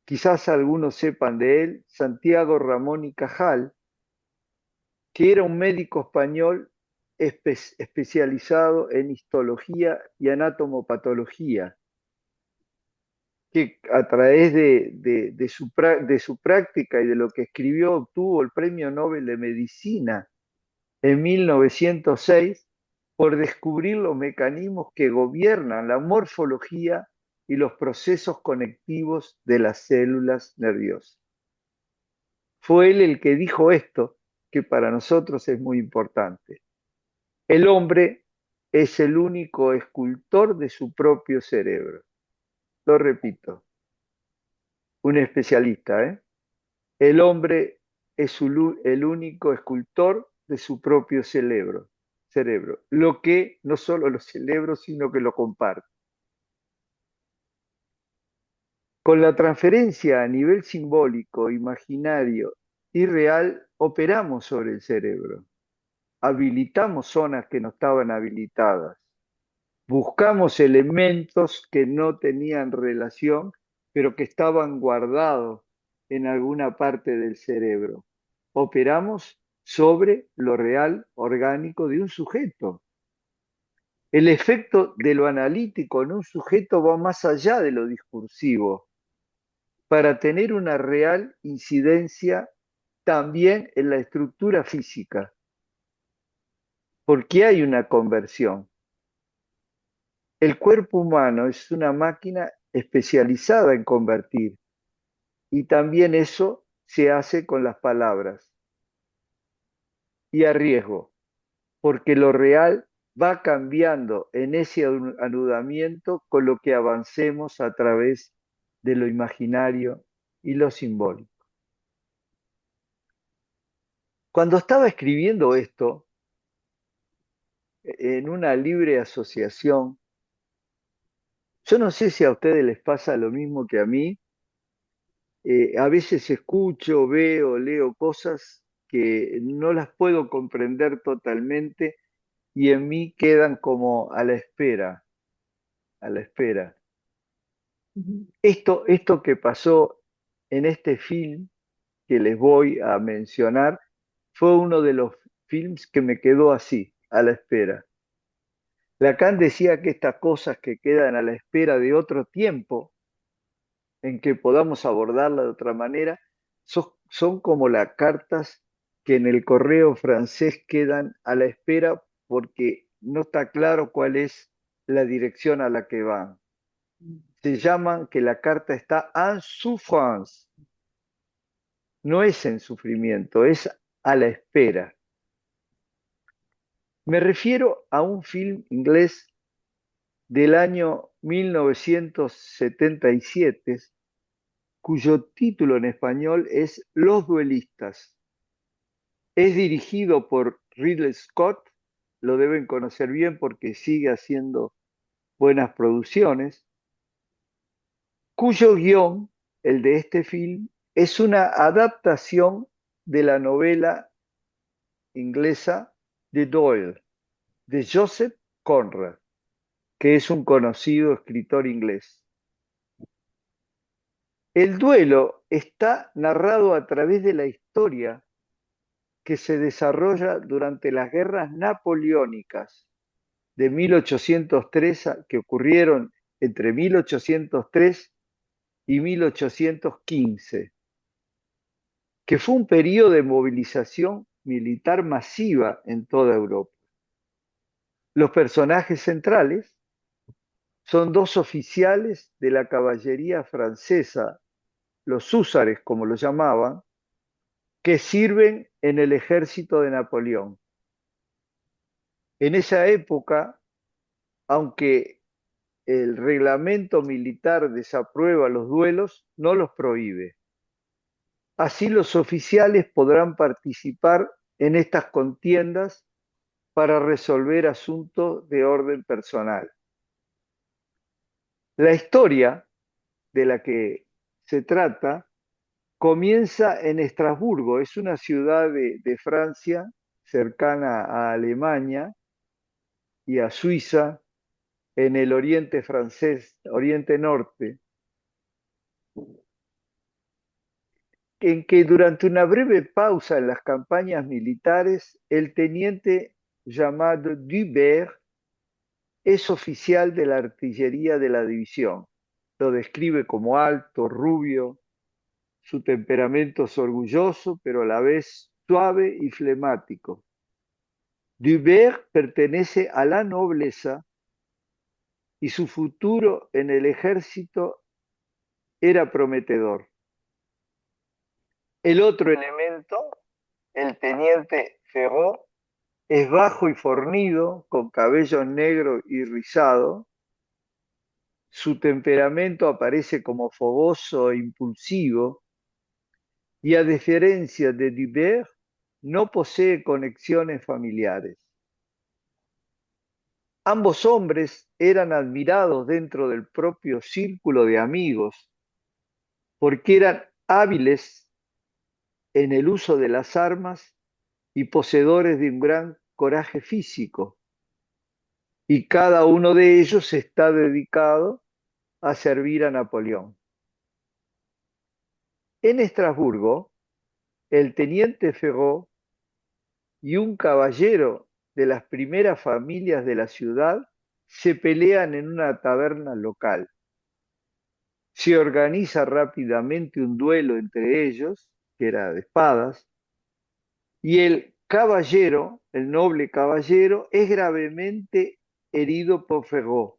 quizás algunos sepan de él, Santiago Ramón y Cajal, que era un médico español especializado en histología y anatomopatología, que a través de su práctica y de lo que escribió obtuvo el Premio Nobel de Medicina en 1906 por descubrir los mecanismos que gobiernan la morfología y los procesos conectivos de las células nerviosas. Fue él el que dijo esto, que para nosotros es muy importante. El hombre es el único escultor de su propio cerebro. Lo repito, un especialista, ¿eh? El hombre es el único escultor de su propio cerebro, lo que no solo lo celebro, sino que lo comparte. Con la transferencia a nivel simbólico, imaginario y real, operamos sobre el cerebro, habilitamos zonas que no estaban habilitadas, buscamos elementos que no tenían relación, pero que estaban guardados en alguna parte del cerebro. Operamos sobre lo real orgánico de un sujeto. El efecto de lo analítico en un sujeto va más allá de lo discursivo para tener una real incidencia también en la estructura física, porque hay una conversión. El cuerpo humano es una máquina especializada en convertir y también eso se hace con las palabras y a riesgo, porque lo real va cambiando en ese anudamiento con lo que avancemos a través de lo imaginario y lo simbólico. Cuando estaba escribiendo esto, en una libre asociación, yo no sé si a ustedes les pasa lo mismo que a mí, a veces escucho, veo, leo cosas que no las puedo comprender totalmente y en mí quedan como a la espera, a la espera. Esto que pasó en este film que les voy a mencionar fue uno de los films que me quedó así, a la espera. Lacan decía que estas cosas que quedan a la espera de otro tiempo en que podamos abordarla de otra manera son como las cartas que en el correo francés quedan a la espera porque no está claro cuál es la dirección a la que van. Se llaman que la carta está en souffrance, no es en sufrimiento, es a la espera. Me refiero a un film inglés del año 1977, cuyo título en español es Los duelistas. Es dirigido por Ridley Scott, lo deben conocer bien porque sigue haciendo buenas producciones, cuyo guión, el de este film, es una adaptación de la novela inglesa de Doyle, de Joseph Conrad, que es un conocido escritor inglés. El duelo está narrado a través de la historia que se desarrolla durante las guerras napoleónicas de 1803, que ocurrieron entre 1803 y 1815, que fue un periodo de movilización militar masiva en toda Europa. Los personajes centrales son dos oficiales de la caballería francesa, los húsares como lo llamaban, que sirven en el ejército de Napoleón. En esa época, aunque el reglamento militar desaprueba los duelos, no los prohíbe. Así los oficiales podrán participar en estas contiendas para resolver asuntos de orden personal. La historia de la que se trata comienza en Estrasburgo, es una ciudad de Francia cercana a Alemania y a Suiza, en el oriente francés, oriente norte, en que durante una breve pausa en las campañas militares, el teniente llamado Dubert es oficial de la artillería de la división. Lo describe como alto, rubio, su temperamento es orgulloso, pero a la vez suave y flemático. Dubert pertenece a la nobleza y su futuro en el ejército era prometedor. El otro elemento, el teniente Ferrot, es bajo y fornido, con cabello negro y rizado. Su temperamento aparece como fogoso e impulsivo y a diferencia de Dubert, no posee conexiones familiares. Ambos hombres eran admirados dentro del propio círculo de amigos porque eran hábiles en el uso de las armas y poseedores de un gran coraje físico, y cada uno de ellos está dedicado a servir a Napoleón. En Estrasburgo, el teniente Ferró y un caballero de las primeras familias de la ciudad se pelean en una taberna local. Se organiza rápidamente un duelo entre ellos, que era de espadas, y el caballero, el noble caballero, es gravemente herido por Ferró.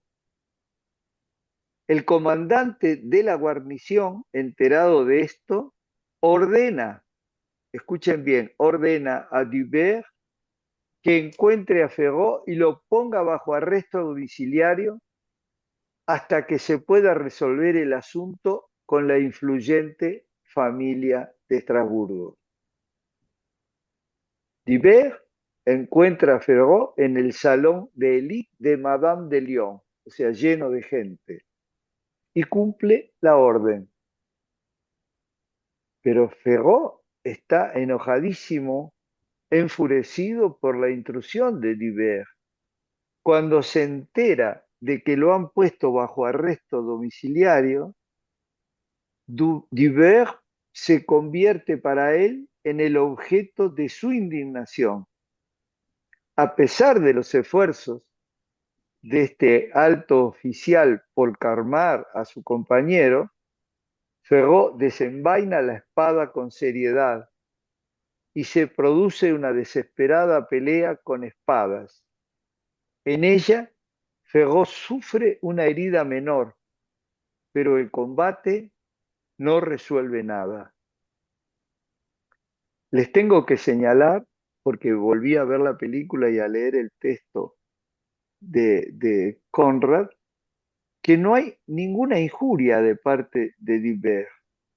El comandante de la guarnición, enterado de esto, ordena, escuchen bien, ordena a Dubert que encuentre a Ferró y lo ponga bajo arresto domiciliario hasta que se pueda resolver el asunto con la influyente familia de Estrasburgo. Dubert encuentra a Ferró en el salón de élite de Madame de Lyon, o sea, lleno de gente, y cumple la orden. Pero Ferró está enojadísimo, enfurecido por la intrusión de Dubert. Cuando se entera de que lo han puesto bajo arresto domiciliario, Dubert se convierte para él en el objeto de su indignación. A pesar de los esfuerzos de este alto oficial por calmar a su compañero, Ferró desenvaina la espada con seriedad y se produce una desesperada pelea con espadas. En ella, Ferró sufre una herida menor, pero el combate no resuelve nada. Les tengo que señalar, porque volví a ver la película y a leer el texto de Conrad, que no hay ninguna injuria de parte de Dibert.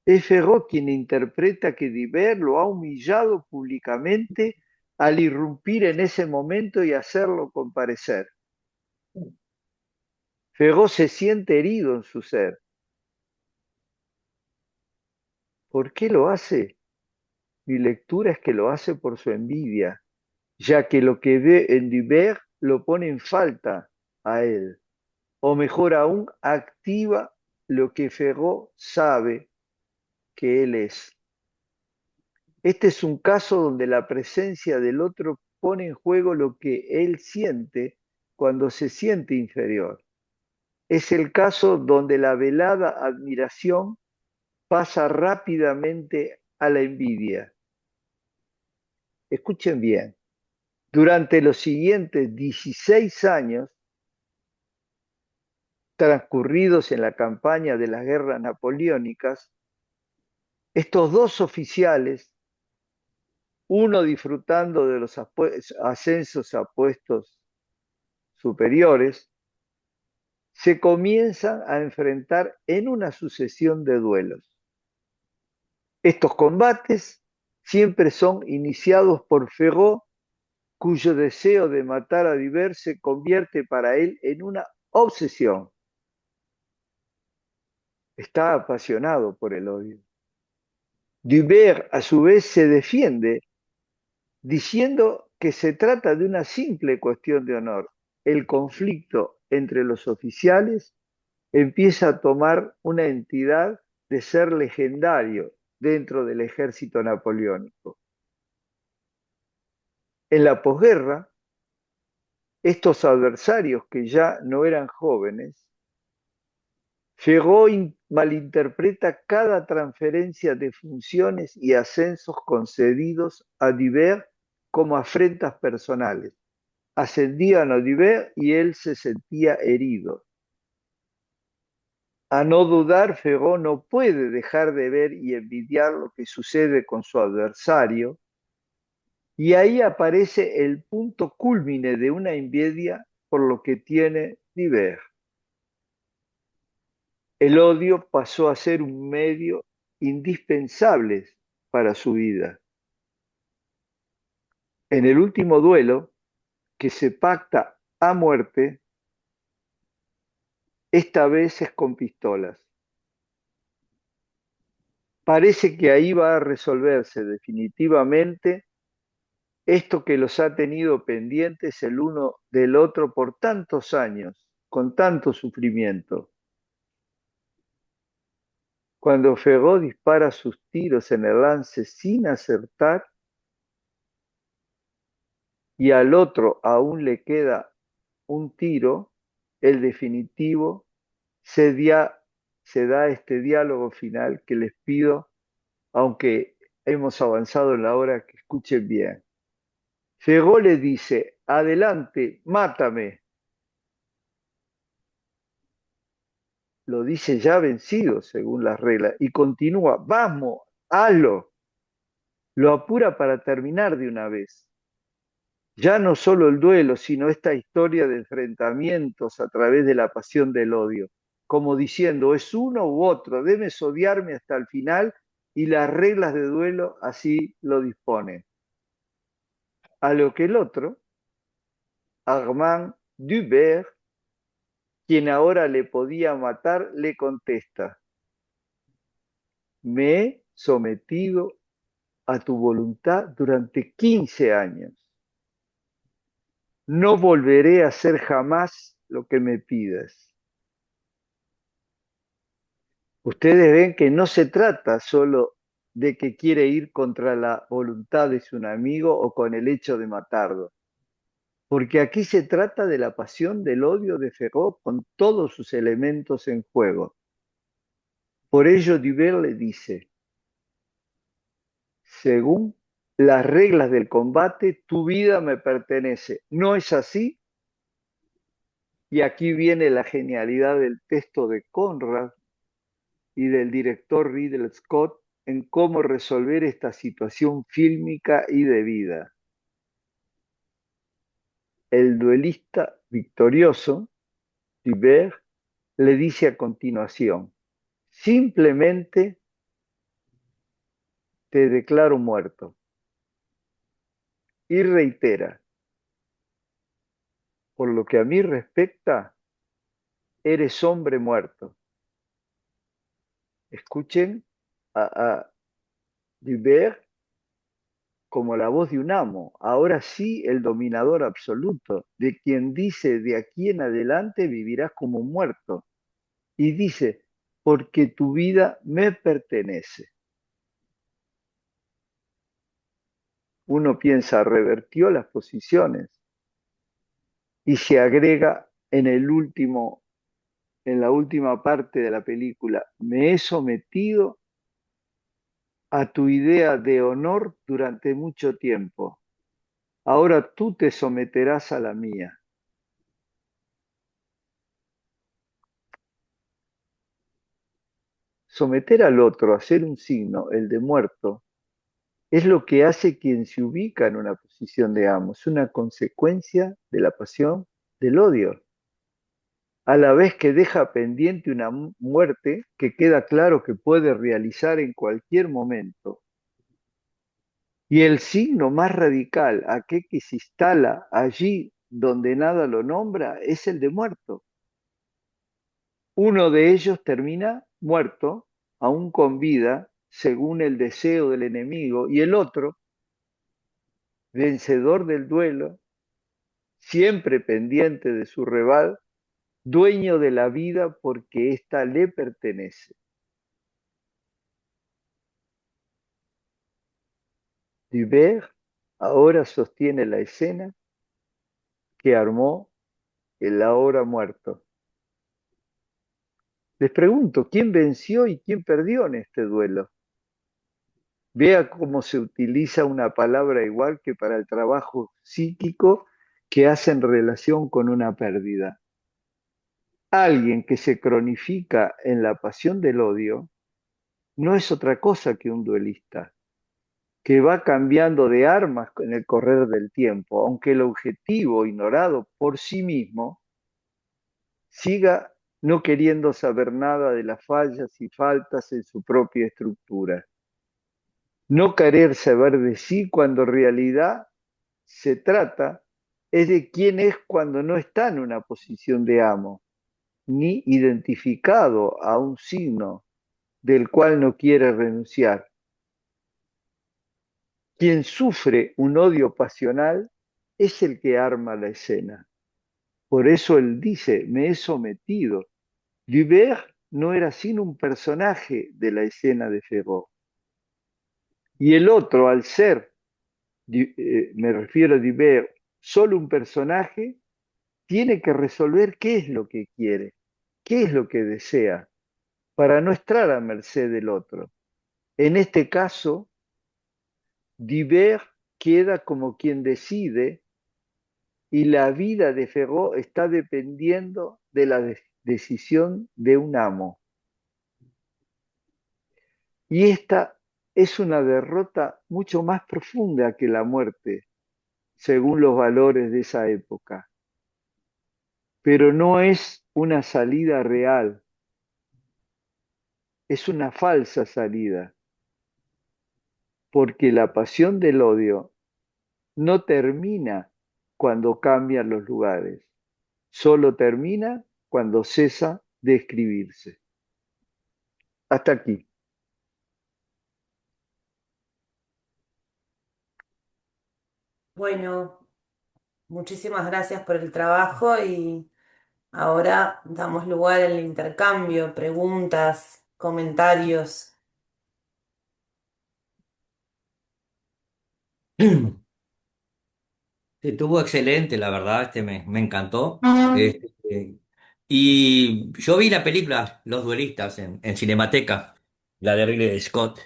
Es Ferró quien interpreta que Dibert lo ha humillado públicamente al irrumpir en ese momento y hacerlo comparecer. Ferró se siente herido en su ser. ¿Por qué lo hace? Mi lectura es que lo hace por su envidia, ya que lo que ve en Dibert lo pone en falta a él, o mejor aún, activa lo que Ferró sabe que él es. Este es un caso donde la presencia del otro pone en juego lo que él siente cuando se siente inferior. Es el caso donde la velada admiración pasa rápidamente a la envidia. Escuchen bien, durante los siguientes 16 años transcurridos en la campaña de las guerras napoleónicas, estos dos oficiales, uno disfrutando de los ascensos a puestos superiores, se comienzan a enfrentar en una sucesión de duelos. Estos combates siempre son iniciados por Ferró, cuyo deseo de matar a Dibert se convierte para él en una obsesión. Está apasionado por el odio. Dubert, a su vez, se defiende diciendo que se trata de una simple cuestión de honor. El conflicto entre los oficiales empieza a tomar una entidad de ser legendario dentro del ejército napoleónico. En la posguerra, estos adversarios que ya no eran jóvenes, Ferró malinterpreta cada transferencia de funciones y ascensos concedidos a Dibert como afrentas personales. Ascendían a Dibert y él se sentía herido. A no dudar, Ferró no puede dejar de ver y envidiar lo que sucede con su adversario, y ahí aparece el punto cúlmine de una envidia por lo que tiene Dibert. El odio pasó a ser un medio indispensable para su vida. En el último duelo, que se pacta a muerte, esta vez es con pistolas. Parece que ahí va a resolverse definitivamente esto que los ha tenido pendientes el uno del otro por tantos años, con tanto sufrimiento. Cuando Ferró dispara sus tiros en el lance sin acertar y al otro aún le queda un tiro, el definitivo, se, dia- se da este diálogo final que les pido, aunque hemos avanzado en la hora, que escuchen bien. Ferró le dice, adelante, mátame. Lo dice ya vencido, según las reglas, y continúa, vamos, hazlo. Lo apura para terminar de una vez. Ya no solo el duelo, sino esta historia de enfrentamientos a través de la pasión del odio, como diciendo, es uno u otro, debes odiarme hasta el final y las reglas de duelo así lo disponen. A lo que el otro, Armand Dubert, quien ahora le podía matar, le contesta, me he sometido a tu voluntad durante 15 años. No volveré a hacer jamás lo que me pidas. Ustedes ven que no se trata solo de que quiere ir contra la voluntad de su amigo o con el hecho de matarlo, porque aquí se trata de la pasión del odio de Ferró con todos sus elementos en juego. Por ello, Dubert le dice, según las reglas del combate, tu vida me pertenece. ¿No es así? Y aquí viene la genialidad del texto de Conrad y del director Ridley Scott en cómo resolver esta situación fílmica y de vida. El duelista victorioso, Thibert, le dice a continuación, simplemente te declaro muerto. Y reitera, por lo que a mí respecta, eres hombre muerto. Escuchen a Thibert como la voz de un amo, ahora sí el dominador absoluto, de quien dice de aquí en adelante vivirás como muerto. Y dice, porque tu vida me pertenece. Uno piensa, revertió las posiciones y se agrega en la última parte de la película, me he sometido a tu idea de honor durante mucho tiempo. Ahora tú te someterás a la mía. Someter al otro, hacer un signo, el de muerto, es lo que hace quien se ubica en una posición de amo, es una consecuencia de la pasión del odio, a la vez que deja pendiente una muerte que queda claro que puede realizar en cualquier momento. Y el signo más radical, aquel que se instala allí donde nada lo nombra, es el de muerto. Uno de ellos termina muerto, aún con vida, según el deseo del enemigo, y el otro, vencedor del duelo, siempre pendiente de su rival, dueño de la vida porque ésta le pertenece. Dubert ahora sostiene la escena que armó el ahora muerto. Les pregunto, ¿quién venció y quién perdió en este duelo? Vea cómo se utiliza una palabra igual que para el trabajo psíquico que hace en relación con una pérdida. Alguien que se cronifica en la pasión del odio no es otra cosa que un duelista, que va cambiando de armas en el correr del tiempo, aunque el objetivo ignorado por sí mismo siga no queriendo saber nada de las fallas y faltas en su propia estructura. No querer saber de sí cuando en realidad se trata es de quién es cuando no está en una posición de amo, ni identificado a un signo del cual no quiere renunciar. Quien sufre un odio pasional es el que arma la escena. Por eso él dice, me he sometido. Dubert no era sino un personaje de la escena de Ferró. Y el otro, al ser, me refiero a Diver, solo un personaje, tiene que resolver qué es lo que quiere, qué es lo que desea, para no estar a merced del otro. En este caso, Diver queda como quien decide y la vida de Ferró está dependiendo de la decisión de un amo. Y esta es una derrota mucho más profunda que la muerte, según los valores de esa época. Pero no es una salida real, es una falsa salida, porque la pasión del odio no termina cuando cambian los lugares, solo termina cuando cesa de escribirse. Hasta aquí. Bueno, muchísimas gracias por el trabajo y ahora damos lugar al intercambio, preguntas, comentarios. Estuvo excelente, la verdad, me encantó. Y yo vi la película Los Duelistas en Cinemateca, la de Ridley Scott.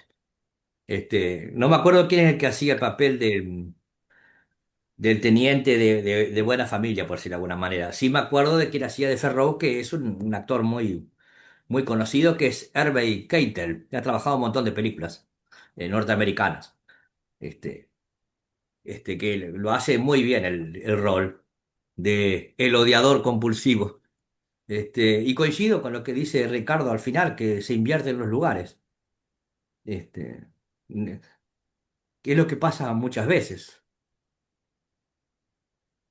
No me acuerdo quién es el que hacía el papel del teniente de buena familia, por decirlo de alguna manera. Sí me acuerdo de quién hacía de Ferrow, que es un actor muy conocido, que es Harvey Keitel, que ha trabajado en un montón de películas norteamericanas. Este, que lo hace muy bien el rol de el odiador compulsivo. Y coincido con lo que dice Ricardo al final, que se invierte en los lugares. Este, que es lo que pasa muchas veces.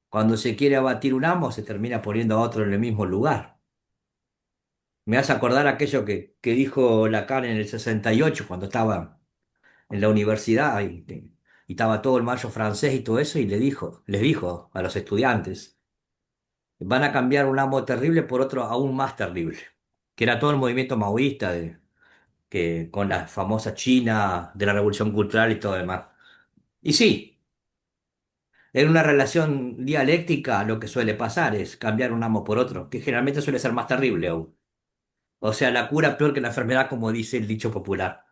Cuando se quiere abatir un amo, se termina poniendo a otro en el mismo lugar. Me hace acordar aquello que dijo Lacan en el 68 cuando estaba en la universidad y estaba todo el mayo francés y todo eso, y les dijo a los estudiantes: van a cambiar un amo terrible por otro aún más terrible, que era todo el movimiento maoísta que, con la famosa China de la Revolución Cultural y todo lo demás. Y sí, en una relación dialéctica lo que suele pasar es cambiar un amo por otro, que generalmente suele ser más terrible aún. O sea, la cura peor que la enfermedad, como dice el dicho popular.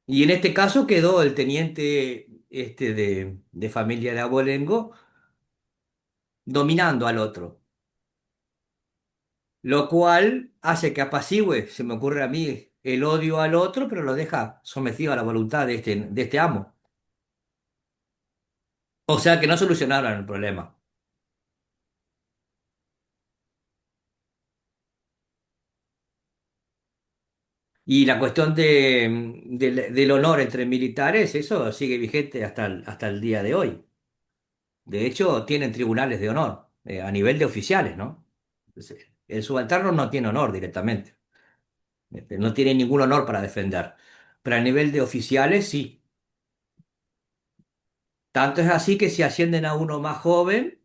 Y en este caso quedó el teniente de familia de Abolengo dominando al otro, lo cual hace que apacigüe, se me ocurre a mí, el odio al otro, pero lo deja sometido a la voluntad de este amo. O sea que no solucionaron el problema. Y la cuestión del honor entre militares, eso sigue vigente hasta el día de hoy. De hecho, tienen tribunales de honor a nivel de oficiales, ¿no? Entonces, el subalterno no tiene honor directamente. No tiene ningún honor para defender. Pero a nivel de oficiales, sí. Tanto es así que si ascienden a uno más joven,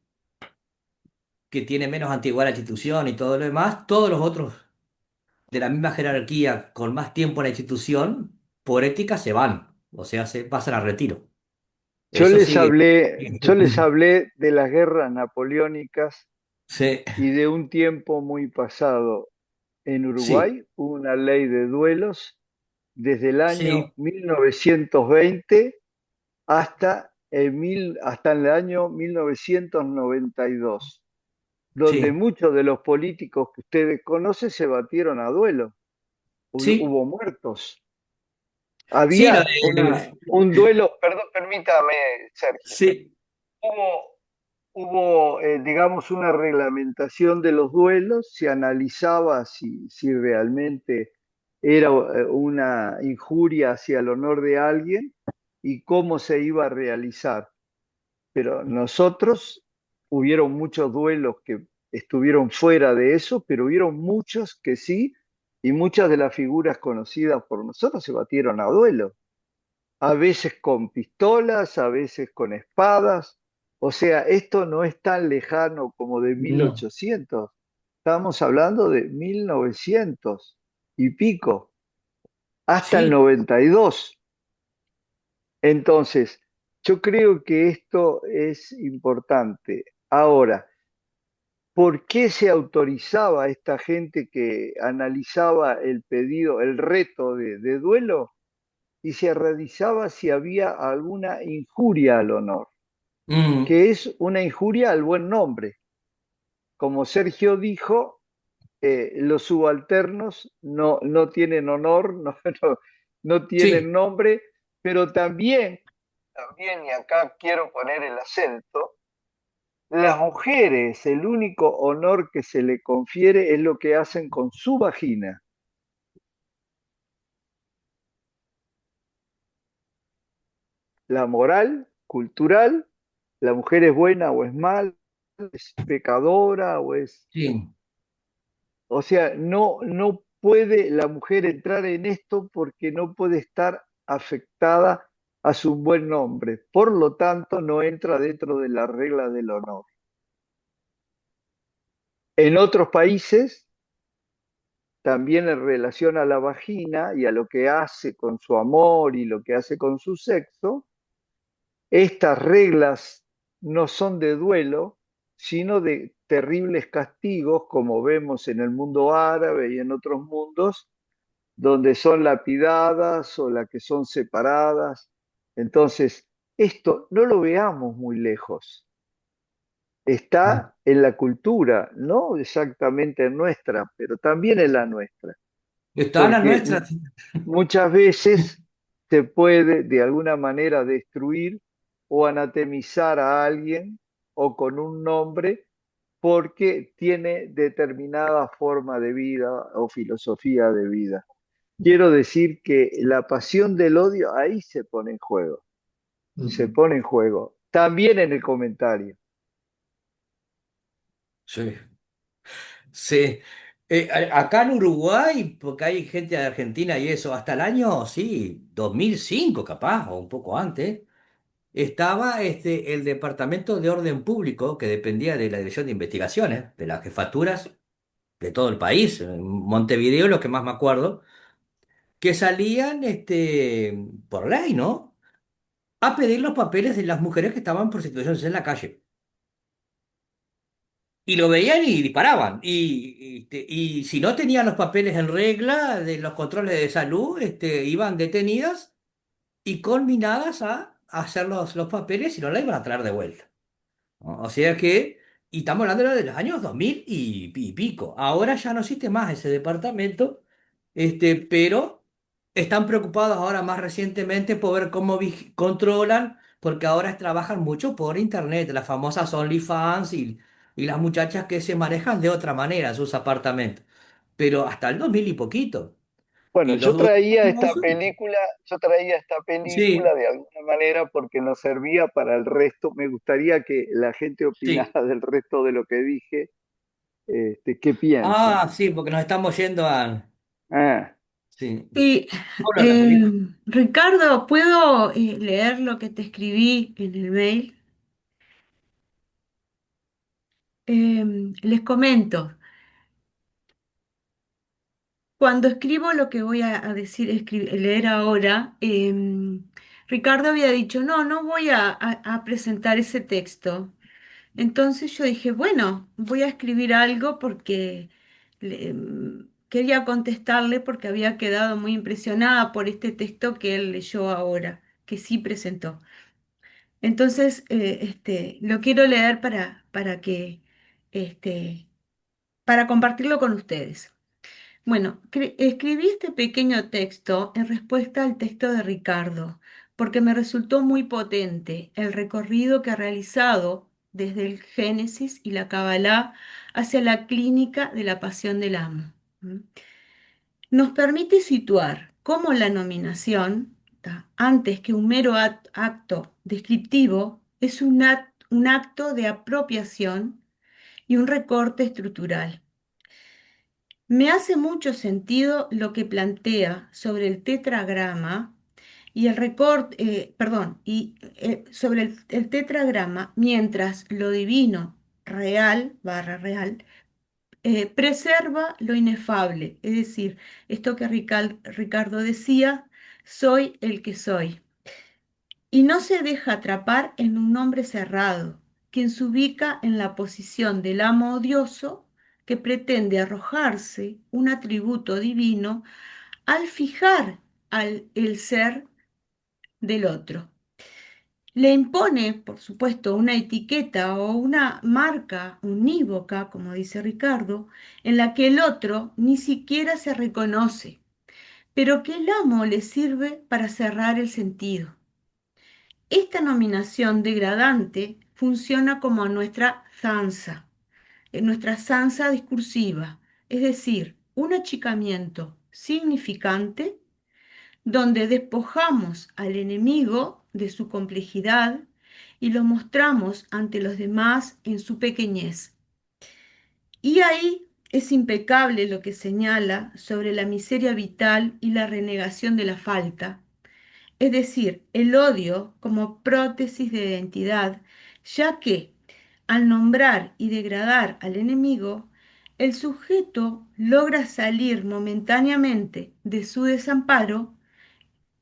que tiene menos antigüedad en la institución y todo lo demás, todos los otros de la misma jerarquía con más tiempo en la institución, por ética se van, o sea, se pasan a retiro. Eso sigue. Yo les hablé de las guerras napoleónicas Sí, y de un tiempo muy pasado. En sí, Uruguay hubo una ley de duelos desde el año sí, 1920 hasta el año 1992, donde sí, muchos de los políticos que ustedes conocen se batieron a duelo. sí, Hubo muertos. sí, Había un duelo, perdón, permítame, Sergio. sí, Hubo, digamos, una reglamentación de los duelos, se analizaba si realmente era una injuria hacia el honor de alguien y cómo se iba a realizar. Pero nosotros, hubieron muchos duelos que estuvieron fuera de eso, pero hubieron muchos que sí, y muchas de las figuras conocidas por nosotros se batieron a duelo, a veces con pistolas, a veces con espadas. O sea, esto no es tan lejano como de no. 1800. Estamos hablando de 1900 y pico, hasta el Sí. 92. Entonces, yo creo que esto es importante. Ahora, ¿por qué se autorizaba a esta gente que analizaba el pedido, el reto de duelo, y se revisaba si había alguna injuria al honor, Mm, que es una injuria al buen nombre? Como Sergio dijo, los subalternos no tienen honor, no tienen sí. nombre, pero también, y acá quiero poner el acento, las mujeres, el único honor que se le confiere es lo que hacen con su vagina. La moral, cultural, la mujer es buena o es mala, es pecadora o es... Sí. O sea, no puede la mujer entrar en esto porque no puede estar afectada a su buen nombre. Por lo tanto, no entra dentro de la regla del honor. En otros países, también en relación a la vagina y a lo que hace con su amor y lo que hace con su sexo, estas reglas no son de duelo, sino de terribles castigos, como vemos en el mundo árabe y en otros mundos, donde son lapidadas o las que son separadas. Entonces, esto no lo veamos muy lejos. Está en la cultura, no exactamente en nuestra, pero también en la nuestra, Está la porque nuestra. muchas veces se puede de alguna manera destruir o anatemizar a alguien o con un nombre porque tiene determinada forma de vida o filosofía de vida. Quiero decir que la pasión del odio ahí se pone en juego, se Ujú. pone en juego, también en el comentario. Sí. Sí. Acá en Uruguay, porque hay gente de Argentina y eso, hasta el año, sí, 2005 capaz, o un poco antes, estaba el Departamento de Orden Público, que dependía de la Dirección de Investigaciones, de las jefaturas de todo el país, en Montevideo, lo que más me acuerdo, que salían por ley, ¿no? A pedir los papeles de las mujeres que estaban por situaciones en la calle. Y lo veían y disparaban. Y si no tenían los papeles en regla de los controles de salud, iban detenidas y conminadas a hacer los papeles y no la iban a traer de vuelta. ¿No? O sea que, y estamos hablando de los años 2000 y pico. Ahora ya no existe más ese departamento, pero están preocupados ahora más recientemente por ver cómo controlan, porque ahora trabajan mucho por internet, las famosas OnlyFans y las muchachas que se manejan de otra manera en sus apartamentos. Pero hasta el 2000 y poquito. Bueno, Y los dueños famosos, yo traía esta película sí, de alguna manera porque nos servía para el resto. Me gustaría que la gente sí. opinara del resto de lo que dije, qué piensan. Ah, sí, porque nos estamos yendo a... Ah, Sí. Sí, Solo la película. Ricardo, ¿puedo leer lo que te escribí en el mail? Les comento, cuando escribo lo que voy a decir, leer ahora, Ricardo había dicho, no, no voy a presentar ese texto. Entonces yo dije, bueno, voy a escribir algo porque quería contestarle porque había quedado muy impresionada por este texto que él leyó ahora, que sí presentó. Entonces, lo quiero leer este, para compartirlo con ustedes. Bueno, escribí este pequeño texto en respuesta al texto de Ricardo, porque me resultó muy potente el recorrido que ha realizado desde el Génesis y la Kabbalah hacia la clínica de la pasión del amo. ¿Mm? Nos permite situar cómo la nominación, antes que un mero acto descriptivo, es un acto de apropiación y un recorte estructural. Me hace mucho sentido lo que plantea sobre el tetragrama y el recorte, perdón, y sobre el tetragrama, mientras lo divino, real, barra real, preserva lo inefable, es decir, esto que Ricardo decía, soy el que soy. Y no se deja atrapar en un nombre cerrado, quien se ubica en la posición del amo odioso que pretende arrojarse un atributo divino al fijar el ser del otro. Le impone, por supuesto, una etiqueta o una marca unívoca, como dice Ricardo, en la que el otro ni siquiera se reconoce, pero que el amo le sirve para cerrar el sentido. Esta nominación degradante funciona como nuestra zanza discursiva, es decir, un achicamiento significante donde despojamos al enemigo de su complejidad y lo mostramos ante los demás en su pequeñez. Y ahí es impecable lo que señala sobre la miseria vital y la renegación de la falta, es decir, el odio como prótesis de identidad, ya que al nombrar y degradar al enemigo, el sujeto logra salir momentáneamente de su desamparo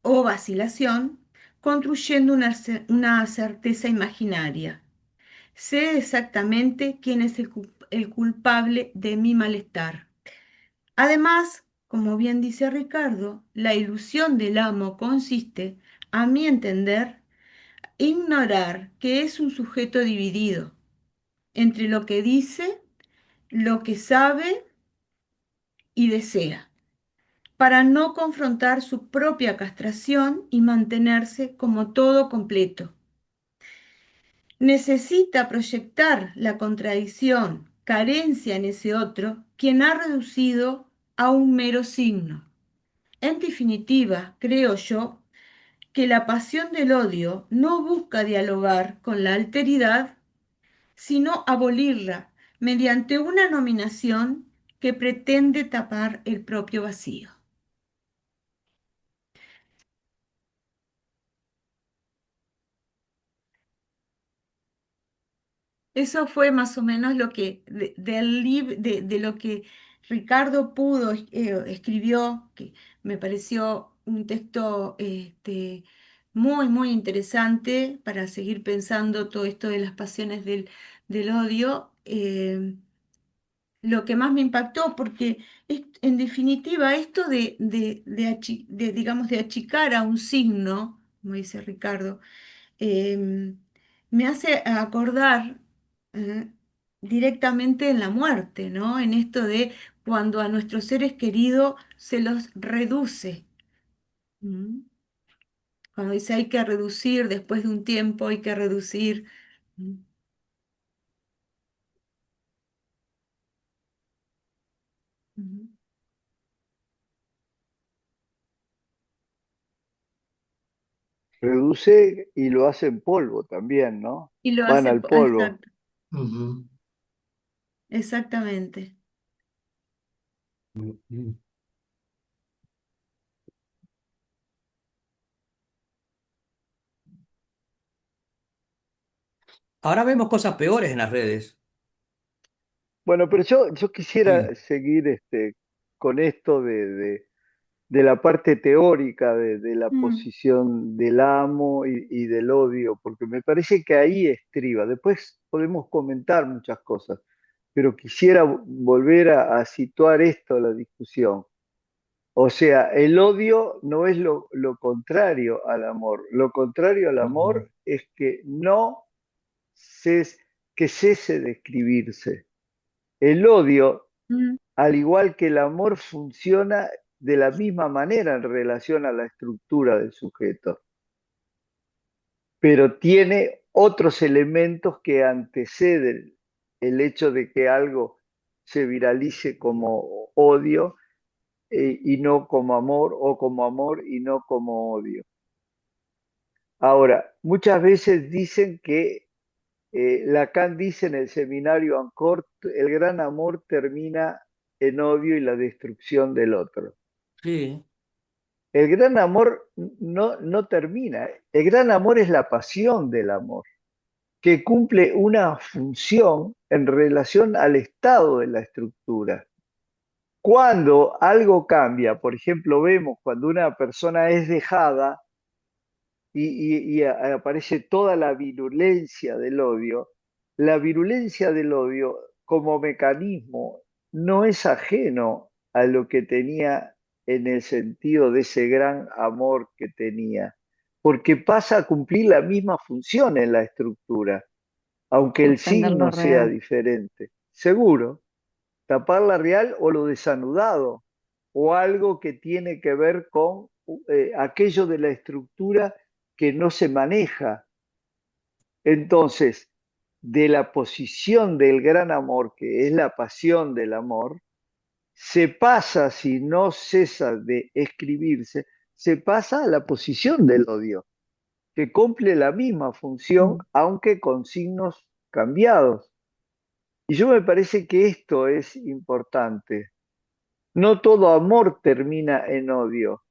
o vacilación, construyendo una certeza imaginaria. Sé exactamente quién es el culpable de mi malestar. Además, como bien dice Ricardo, la ilusión del amo consiste, a mi entender, ignorar que es un sujeto dividido entre lo que dice, lo que sabe y desea, para no confrontar su propia castración y mantenerse como todo completo. Necesita proyectar la contradicción, carencia en ese otro, quien ha reducido a un mero signo. En definitiva, creo yo, que la pasión del odio no busca dialogar con la alteridad, sino abolirla mediante una nominación que pretende tapar el propio vacío. Eso fue más o menos lo que de lo que Ricardo pudo escribió, que me pareció un texto muy, muy interesante para seguir pensando todo esto de las pasiones del odio. Lo que más me impactó, porque en definitiva esto digamos, de achicar a un signo, como dice Ricardo, eh, me hace acordar eh, directamente en la muerte, ¿no? En esto de cuando a nuestros seres queridos se los reduce. ¿Mm? Cuando dice hay que reducir, después de un tiempo hay que reducir. ¿Mm? Ujú. Reduce y lo hace en polvo también, ¿no? Y lo Van hace, al polvo. exacto, Ujú. exactamente. Ujú. Ahora vemos cosas peores en las redes. Bueno, pero yo quisiera Sí. seguir con esto de la parte teórica de la Mm, posición del amo y del odio, porque me parece que ahí estriba. Después podemos comentar muchas cosas, pero quisiera volver a situar esto a la discusión. O sea, el odio no es lo contrario al amor. Lo contrario al Ujú. amor es que no ces- que cese de escribirse. El odio, mm, al igual que el amor, funciona de la misma manera en relación a la estructura del sujeto, pero tiene otros elementos que anteceden el hecho de que algo se viralice como odio y no como amor, o como amor y no como odio. Ahora, muchas veces dicen que Lacan dice en el seminario Ancourt, el gran amor termina en odio y la destrucción del otro. Sí. El gran amor no termina. El gran amor es la pasión del amor. que cumple una función en relación al estado de la estructura. Cuando algo cambia, por ejemplo, vemos cuando una persona es dejada y aparece toda la virulencia del odio, la virulencia del odio como mecanismo no es ajeno a lo que tenía en el sentido de ese gran amor que tenía, porque pasa a cumplir la misma función en la estructura, aunque el Suspender lo signo sea real. diferente. Seguro, tapar la real o lo desanudado, o algo que tiene que ver con aquello de la estructura que no se maneja. Entonces, de la posición del gran amor, que es la pasión del amor, se pasa, si no cesa de escribirse, se pasa a la posición del odio, que cumple la misma función, Mm. aunque con signos cambiados. Y yo me parece que esto es importante. No todo amor termina en odio.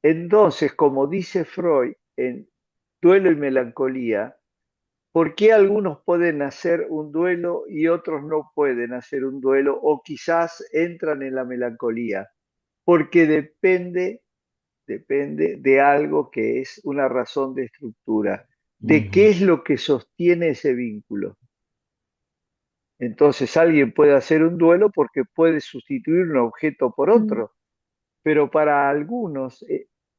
Entonces, como dice Freud en Duelo y Melancolía, ¿por qué algunos pueden hacer un duelo y otros no pueden hacer un duelo o quizás entran en la melancolía? Porque depende de algo que es una razón de estructura, de qué Ujú. es lo que sostiene ese vínculo. Entonces alguien puede hacer un duelo porque puede sustituir un objeto por Mm. otro, pero para algunos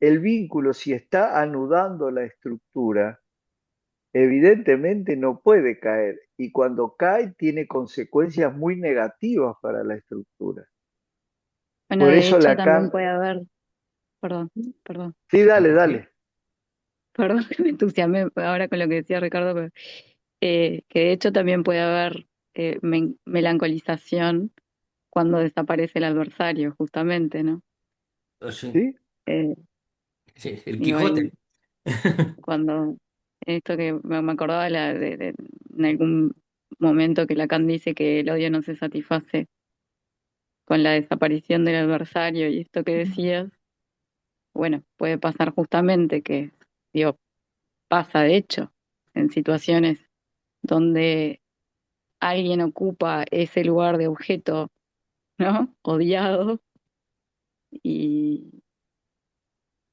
el vínculo, si está anudando la estructura, evidentemente no puede caer y cuando cae tiene consecuencias muy negativas para la estructura. Bueno, Por de eso hecho también Lacan... puede haber, perdón, perdón, Sí, dale, Sí. dale. perdón que me entusiasmé ahora con lo que decía Ricardo, pero, que de hecho también puede haber melancolización cuando desaparece el adversario, justamente, ¿no? Sí, ¿Sí? Eh, sí, el digo, ahí Quijote. cuando esto que me acordaba en algún momento que Lacan dice que el odio no se satisface con la desaparición del adversario y esto que decías, bueno, puede pasar justamente que, digo, pasa de hecho en situaciones donde alguien ocupa ese lugar de objeto, ¿no? Odiado y,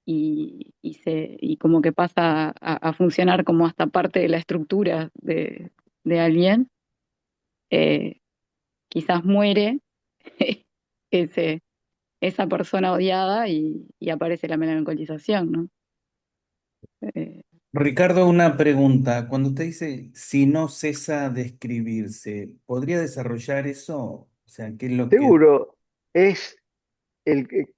y como que pasa a funcionar como hasta parte de la estructura de alguien, eh, quizás muere ese, esa persona odiada y aparece la melancolización, ¿no? Eh, Ricardo, una pregunta. Cuando usted dice si no cesa de escribirse, ¿podría desarrollar eso? O sea, ¿qué es lo que... Seguro es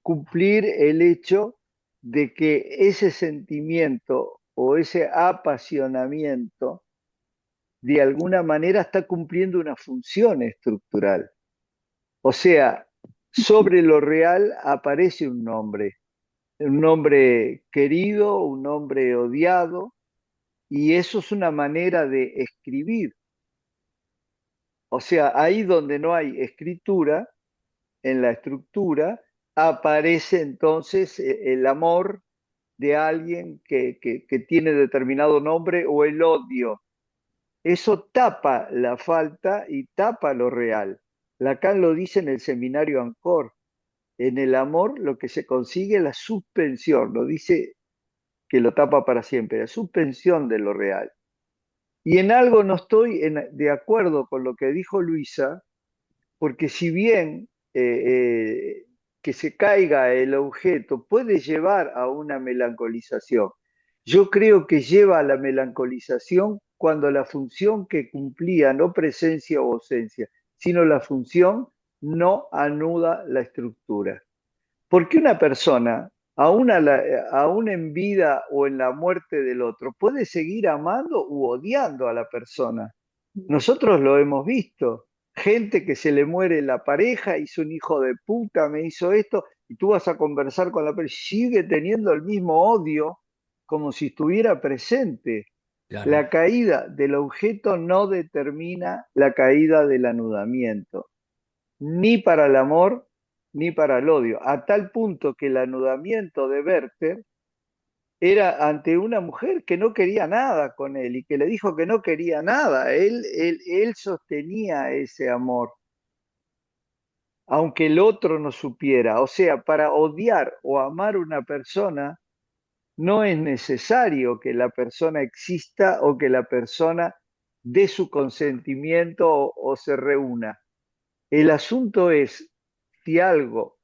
cumplir el hecho de que ese sentimiento o ese apasionamiento de alguna manera está cumpliendo una función estructural. O sea, sobre lo real aparece un nombre querido, un nombre odiado, y eso es una manera de escribir. O sea, ahí donde no hay escritura, en la estructura, aparece entonces el amor de alguien que tiene determinado nombre o el odio. Eso tapa la falta y tapa lo real. Lacan lo dice en el seminario Ancor. En el amor lo que se consigue es la suspensión, lo dice que lo tapa para siempre, la suspensión de lo real. Y en algo no estoy de acuerdo con lo que dijo Luisa, porque si bien que se caiga el objeto puede llevar a una melancolización, yo creo que lleva a la melancolización cuando la función que cumplía, no presencia o ausencia, sino la función no anuda la estructura. Porque una persona, aún en vida o en la muerte del otro, puede seguir amando u odiando a la persona. Nosotros lo hemos visto. Gente que se le muere la pareja, hizo un hijo de puta, me hizo esto, y tú vas a conversar con la persona, sigue teniendo el mismo odio como si estuviera presente. Claro. La caída del objeto no determina la caída del anudamiento, ni para el amor ni para el odio, a tal punto que el anudamiento de Werther era ante una mujer que no quería nada con él y que le dijo que no quería nada. Él sostenía ese amor, aunque el otro no supiera. O sea, para odiar o amar una persona, no es necesario que la persona exista o que la persona dé su consentimiento o se reúna. El asunto es si algo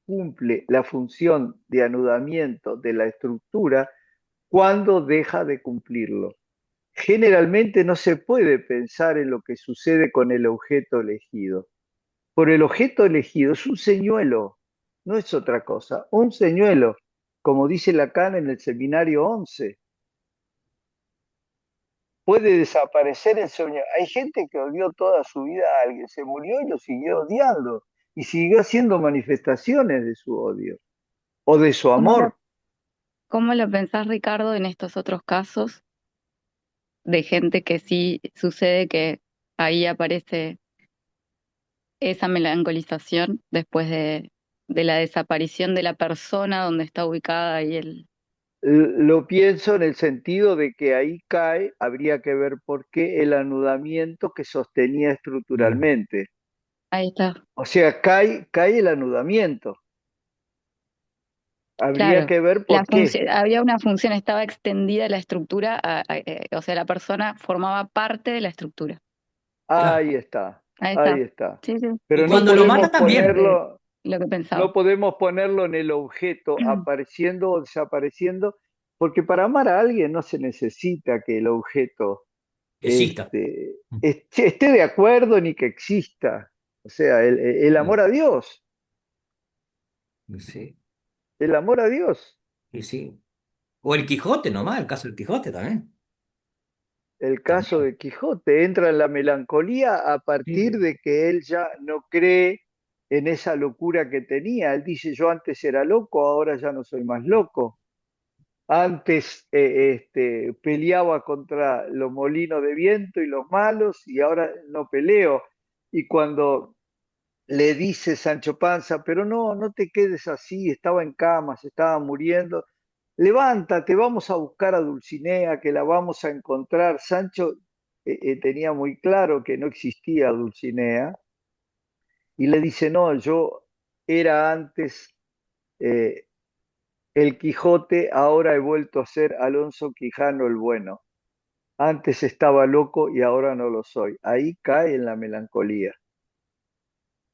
cumple la función de anudamiento de la estructura, cuando deja de cumplirlo. Generalmente no se puede pensar en lo que sucede con el objeto elegido. Por el objeto elegido es un señuelo, no es otra cosa, un señuelo, como dice Lacan en el seminario 11. Puede desaparecer el sueño. Hay gente que odió toda su vida a alguien, se murió y lo siguió odiando y siguió haciendo manifestaciones de su odio o de su ¿Cómo lo, amor. cómo lo pensás, Ricardo, en estos otros casos de gente que sí sucede que ahí aparece esa melancolización después de la desaparición de la persona donde está ubicada y el... Lo pienso en el sentido de que ahí cae, habría que ver por qué el anudamiento que sostenía Mm. estructuralmente. Ahí está. O sea, cae el anudamiento. Habría Claro, que ver la por qué. función, había una función, estaba extendida la estructura, o sea, la persona formaba parte de la estructura. Claro. Ahí está, Ahí ahí está. está. Sí, sí. Y Pero no cuando lo Eso mata podemos es también. ponerlo, lo que no pensaba. podemos ponerlo en el objeto apareciendo o desapareciendo, porque para amar a alguien no se necesita que el objeto Exista. esté de acuerdo ni que exista. O sea, el Mm. amor a Dios, Sí, el amor a Dios. y sí. O el Quijote nomás, el caso del Quijote también. El caso También. de Quijote entra en la melancolía a partir Sí. de que él ya no cree en esa locura que tenía. Él dice, yo antes era loco, ahora ya no soy más loco. Antes peleaba contra los molinos de viento y los malos y ahora no peleo. Y cuando le dice Sancho Panza, pero no, no te quedes así, estaba en cama, se estaba muriendo. Levántate, vamos a buscar a Dulcinea, que la vamos a encontrar. Sancho tenía muy claro que no existía Dulcinea y le dice, no, yo era antes eh, el Quijote, ahora he vuelto a ser Alonso Quijano el bueno. Antes estaba loco y ahora no lo soy. Ahí cae en la melancolía,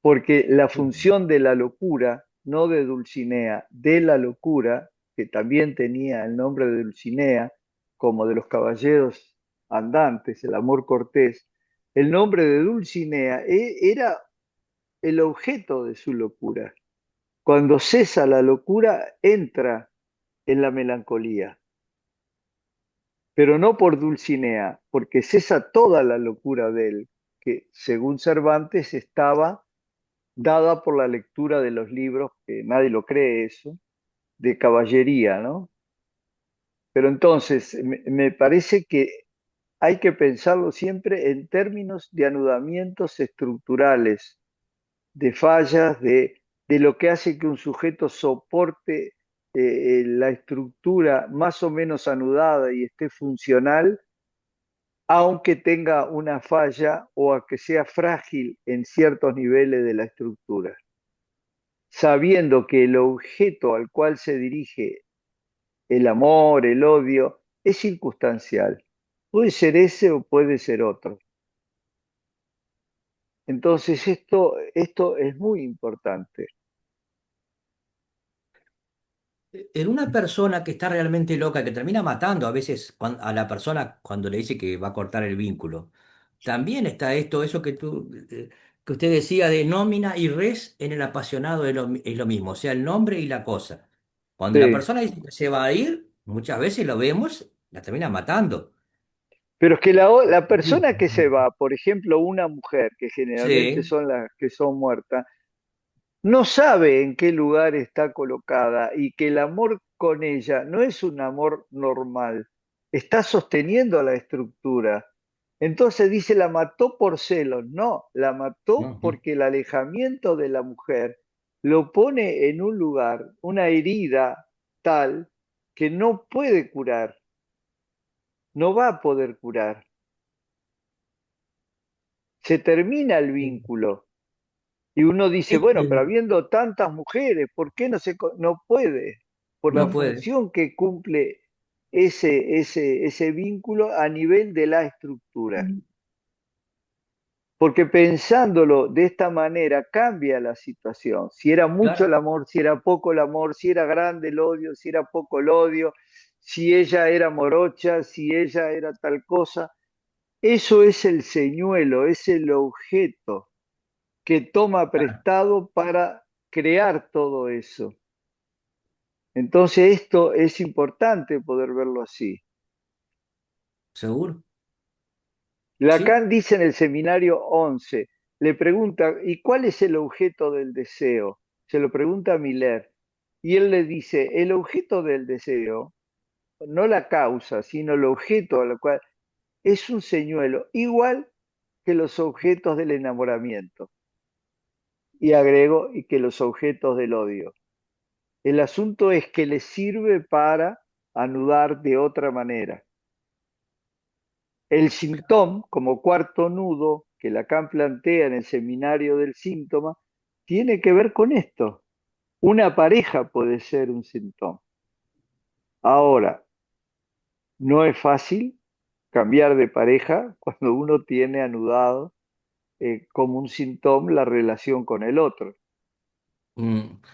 porque la función de la locura, no de Dulcinea, de la locura, que también tenía el nombre de Dulcinea, como de los caballeros andantes, el amor cortés, el nombre de Dulcinea era el objeto de su locura. Cuando cesa la locura, entra en la melancolía, pero no por Dulcinea, porque cesa toda la locura de él, que según Cervantes estaba dada por la lectura de los libros, que nadie lo cree eso, de caballería, ¿no? Pero entonces, me parece que hay que pensarlo siempre en términos de anudamientos estructurales, de fallas, de lo que hace que un sujeto soporte la estructura más o menos anudada y esté funcional, aunque tenga una falla o a que sea frágil en ciertos niveles de la estructura, sabiendo que el objeto al cual se dirige el amor, el odio, es circunstancial. Puede ser ese o puede ser otro. Entonces esto es muy importante. En una persona que está realmente loca, que termina matando a veces a la persona cuando le dice que va a cortar el vínculo, también está esto, eso que usted decía de nómina y res en el apasionado es lo mismo, o sea, el nombre y la cosa. Cuando la Sí. persona dice que se va a ir, muchas veces lo vemos, la termina matando. Pero es que la persona que se va, por ejemplo, una mujer, que generalmente Sí, son las que son muertas, no sabe en qué lugar está colocada y que el amor con ella no es un amor normal, está sosteniendo a la estructura. Entonces dice, la mató por celos. No, la mató ujú, porque el alejamiento de la mujer lo pone en un lugar, una herida tal que no puede curar, no va a poder curar. Se termina el Sí. vínculo. Y uno dice, bueno, pero Este, habiendo tantas mujeres, ¿por qué no puede? Por la no puede. función que cumple ese vínculo a nivel de la estructura. Mm. Porque pensándolo de esta manera cambia la situación. Si era mucho el Claro. amor, si era poco el amor, si era grande el odio, si era poco el odio, si ella era morocha, si ella era tal cosa. Eso es el señuelo, es el objeto que toma Claro. prestado para crear todo eso. Entonces esto es importante poder verlo así. ¿Seguro? Sí. Lacan dice en el seminario 11, le pregunta, ¿y cuál es el objeto del deseo? Se lo pregunta a Miller. Y él le dice, el objeto del deseo, no la causa, sino el objeto a lo cual es un señuelo, igual que los objetos del enamoramiento. Y agrego, y que los objetos del odio. El asunto es que le sirve para anudar de otra manera. El síntoma, como cuarto nudo que Lacan plantea en el seminario del síntoma, tiene que ver con esto. Una pareja puede ser un síntoma. Ahora, no es fácil cambiar de pareja cuando uno tiene anudado como un síntoma la relación con el otro.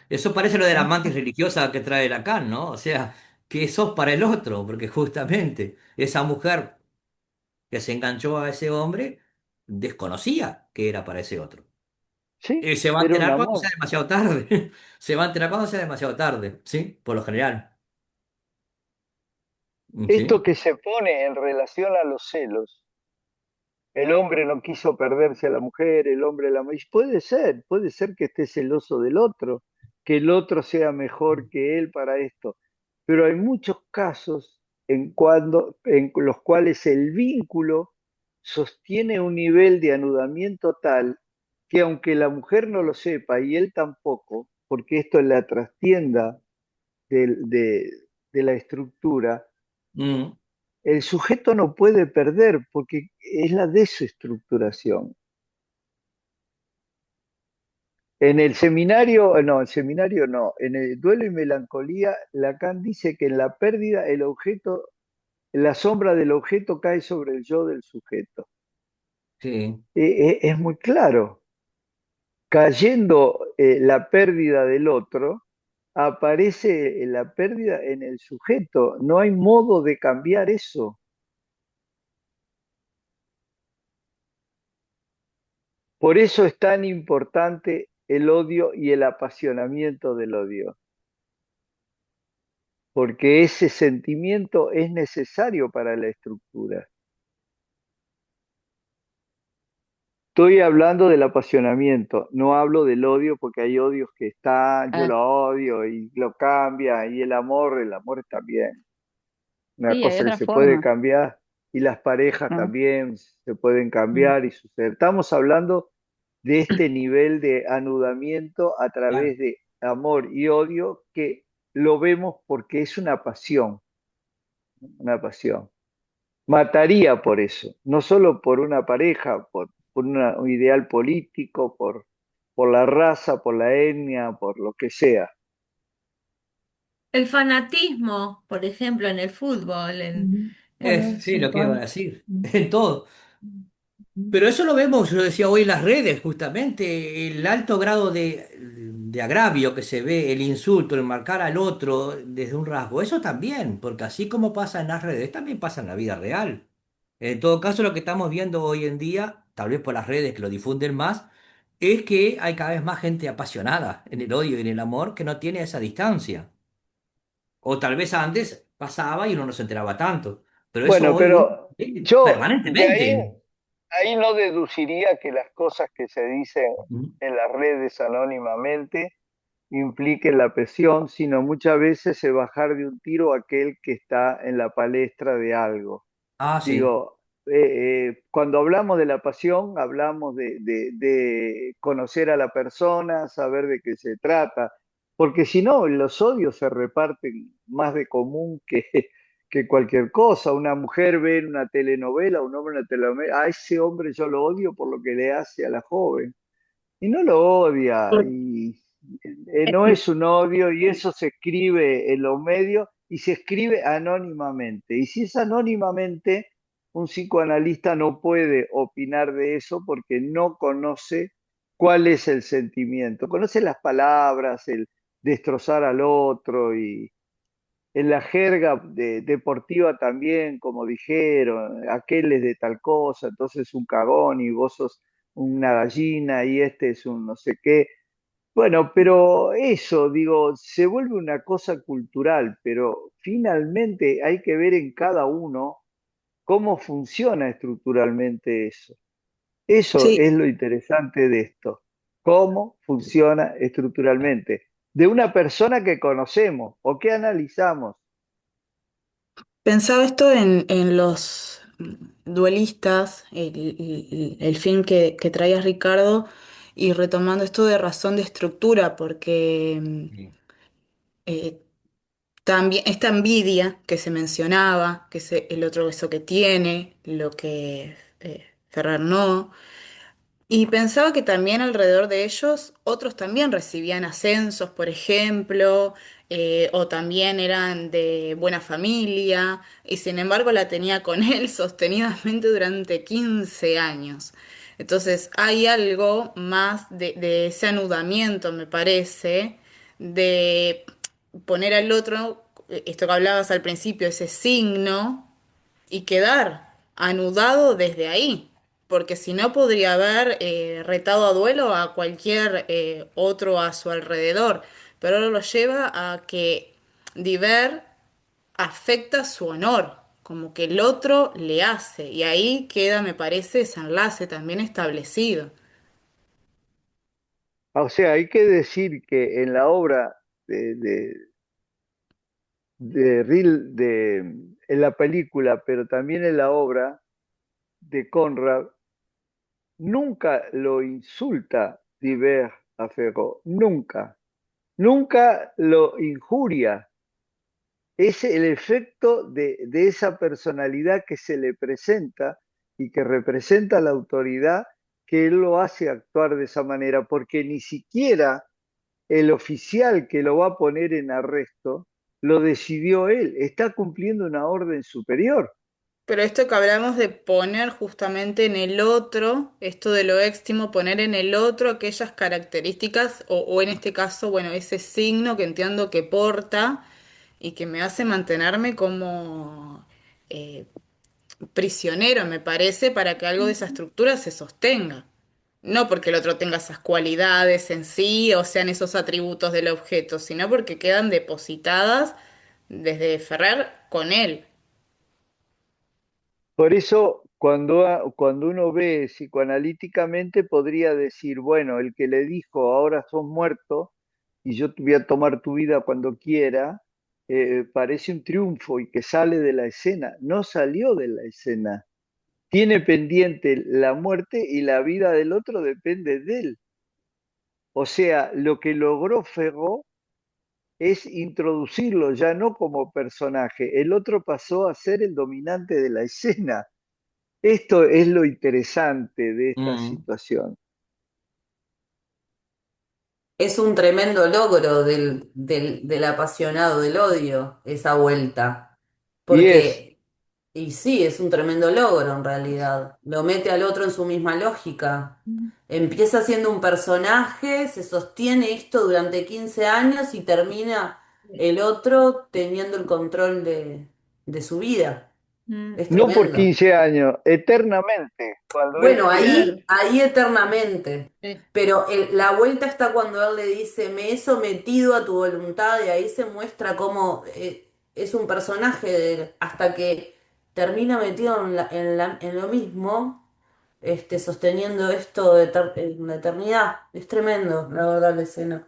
Eso parece lo de la mantis religiosa que trae Lacan, ¿no? O sea, que sos para el otro, porque justamente esa mujer que se enganchó a ese hombre desconocía que era para ese otro. Sí, Se va a era un enterar cuando sea amor. demasiado tarde. Se va a enterar cuando sea demasiado tarde, ¿sí? Por lo general. Esto ¿Sí? que se pone en relación a los celos. El hombre no quiso perderse a la mujer, el hombre la... Y puede ser que esté celoso del otro, que el otro sea mejor que él para esto. Pero hay muchos casos en los cuales el vínculo sostiene un nivel de anudamiento tal que aunque la mujer no lo sepa y él tampoco, porque esto es la trastienda de la estructura, Mm, el sujeto no puede perder porque es la desestructuración. En el seminario, no, el seminario no, en el duelo y melancolía, Lacan dice que en la pérdida el objeto, la sombra del objeto cae sobre el yo del sujeto. sí. Es muy claro. Cayendo la pérdida del otro, aparece la pérdida en el sujeto. No hay modo de cambiar eso. Por eso es tan importante el odio y el apasionamiento del odio, porque ese sentimiento es necesario para la estructura. Estoy hablando del apasionamiento, no hablo del odio porque hay odios que están, yo Ah, lo odio y lo cambia, y el amor está bien, una sí, hay cosa que otra se puede forma, cambiar y las parejas ¿no? también se pueden Mm. cambiar y suceder. Estamos hablando de este nivel de anudamiento a Claro. través de amor y odio que lo vemos porque es una pasión, una pasión. Mataría por eso, no solo por una pareja, un ideal político, por la raza, por la etnia, por lo que sea. El fanatismo, por ejemplo, en el fútbol, Es, sí, lo que iba a decir. Mm. En todo. Pero eso lo vemos, yo decía hoy en las redes, justamente, el alto grado de agravio que se ve, el insulto, el marcar al otro desde un rasgo, eso también, porque así como pasa en las redes, también pasa en la vida real. En todo caso, lo que estamos viendo hoy en día, tal vez por las redes que lo difunden más, es que hay cada vez más gente apasionada en el odio y en el amor que no tiene esa distancia. O tal vez antes pasaba y uno no se enteraba tanto, pero eso Bueno, hoy uno pero ve yo de permanentemente. ahí no deduciría que las cosas que se dicen Ujú. en las redes anónimamente impliquen la presión, sino muchas veces se bajar de un tiro a aquel que está en la palestra de algo. Ah, sí. Digo, cuando hablamos de la pasión, hablamos de conocer a la persona, saber de qué se trata. porque si no, los odios se reparten más de común que cualquier cosa. Una mujer ve en una telenovela, un hombre en una telenovela, a ese hombre yo lo odio por lo que le hace a la joven. Y no lo odia, Por- y no es un odio, y eso se escribe en los medios y se escribe anónimamente. Y si es anónimamente, un psicoanalista no puede opinar de eso porque no conoce cuál es el sentimiento. Conoce las palabras, el destrozar al otro y en la jerga deportiva también, como dijeron, aquel es de tal cosa, entonces un cagón y vos sos una gallina y este es un no sé qué. Bueno, pero eso, digo, se vuelve una cosa cultural, pero finalmente hay que ver en cada uno cómo funciona estructuralmente eso. Eso Sí, es lo interesante de esto, cómo funciona estructuralmente, de una persona que conocemos o que analizamos. pensaba esto en los duelistas, el film que traía Ricardo, y retomando esto de razón de estructura, porque Sí. eh, también esta envidia que se mencionaba, que es el otro beso que tiene, lo que Ferrer no. Y pensaba que también alrededor de ellos otros también recibían ascensos, por ejemplo, o también eran de buena familia, y sin embargo la tenía con él sostenidamente durante 15 años. Entonces hay algo más de ese anudamiento, me parece, de poner al otro, esto que hablabas al principio, ese signo y quedar anudado desde ahí, porque si no podría haber retado a duelo a cualquier otro a su alrededor, pero ahora lo lleva a que Diver afecta su honor, como que el otro le hace, y ahí queda, me parece, ese enlace también establecido. O sea, hay que decir que en la obra de, de, en la película, pero también en la obra de Conrad, nunca lo insulta Diver a Ferro, nunca, nunca lo injuria. Es el efecto de esa personalidad que se le presenta y que representa la autoridad que él lo hace actuar de esa manera, porque ni siquiera el oficial que lo va a poner en arresto lo decidió él, está cumpliendo una orden superior. Pero esto que hablamos de poner justamente en el otro, esto de lo éxtimo, poner en el otro aquellas características, o en este caso, bueno, ese signo que entiendo que porta y que me hace mantenerme como eh, prisionero, me parece, para que algo de esa estructura se sostenga. No porque el otro tenga esas cualidades en sí o sean esos atributos del objeto, sino porque quedan depositadas desde Ferrer con él. Por eso, cuando uno ve psicoanalíticamente, podría decir, bueno, el que le dijo, ahora sos muerto y yo te voy a tomar tu vida cuando quiera, parece un triunfo y que sale de la escena. No salió de la escena. Tiene pendiente la muerte y la vida del otro depende de él. O sea, lo que logró Ferro es introducirlo ya no como personaje. El otro pasó a ser el dominante de la escena. Esto es lo interesante de esta Mm. situación. Es un tremendo logro del apasionado del odio, esa vuelta. Y es, Porque, y sí, es un tremendo logro en realidad. Lo mete al otro en su misma lógica. Empieza siendo un personaje, se sostiene esto durante 15 años y termina el otro teniendo el control de su vida. Mm, Es no por tremendo. 15 años, eternamente, cuando él Bueno, quiera. claro. ahí eternamente. Sí. Pero la vuelta está cuando él le dice, me he sometido a tu voluntad, y ahí se muestra cómo es un personaje hasta que termina metido en lo mismo, sosteniendo esto en la eternidad. Es tremendo, la verdad, la escena.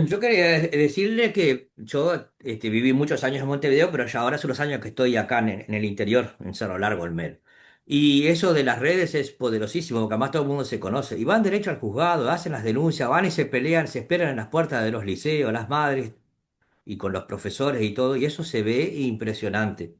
Yo quería decirle que yo viví muchos años en Montevideo, pero ya ahora hace unos años que estoy acá en el interior, en Cerro Largo, Olmedo. Y eso de las redes es poderosísimo, porque además todo el mundo se conoce. Y van derecho al juzgado, hacen las denuncias, van y se pelean, se esperan en las puertas de los liceos, las madres y con los profesores y todo, y eso se ve impresionante.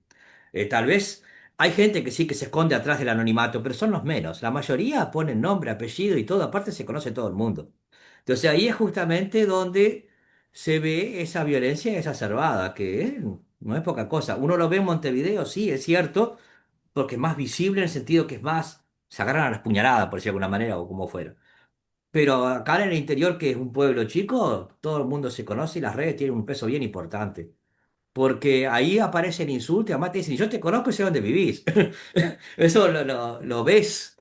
Tal vez hay gente que sí que se esconde atrás del anonimato, pero son los menos. La mayoría ponen nombre, apellido y todo, aparte se conoce todo el mundo. Entonces ahí es justamente donde se ve esa violencia exacerbada, que no es poca cosa. Uno lo ve en Montevideo, sí, es cierto, porque es más visible en el sentido que es más, se agarran a las puñaladas, por decirlo de alguna manera, o como fuera. Pero acá en el interior, que es un pueblo chico, todo el mundo se conoce y las redes tienen un peso bien importante. Porque ahí aparecen insultos, y además te dicen, yo te conozco y sé dónde vivís. Eso lo ves.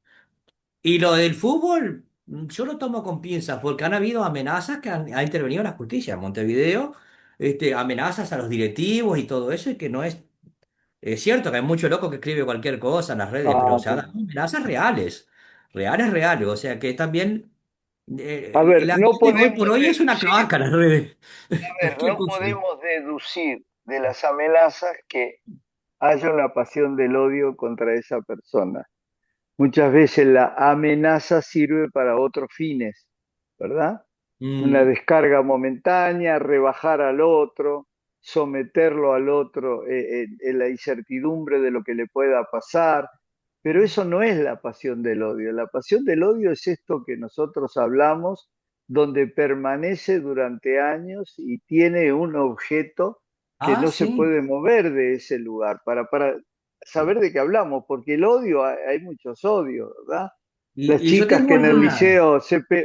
Y lo del fútbol, yo lo tomo con pinzas, porque han habido amenazas que ha intervenido la justicia en Montevideo, amenazas a los directivos y todo eso, y que no es cierto que hay mucho loco que escribe cualquier cosa en las redes, pero o Ah, sea, dan amenazas reales, reales, reales. O sea que también a ver, la no red hoy podemos por hoy es una deducir, cloaca, las redes. a ver, Cualquier no cosa. podemos deducir de las amenazas que haya una pasión del odio contra esa persona. Muchas veces la amenaza sirve para otros fines, ¿verdad? Una Mm, descarga momentánea, rebajar al otro, someterlo al otro en la incertidumbre de lo que le pueda pasar. Pero eso no es la pasión del odio. La pasión del odio es esto que nosotros hablamos, donde permanece durante años y tiene un objeto que ah, no se sí. puede mover de ese lugar, para saber de qué hablamos, porque el odio, hay muchos odios, ¿verdad? Las Y yo chicas tengo que en el una... liceo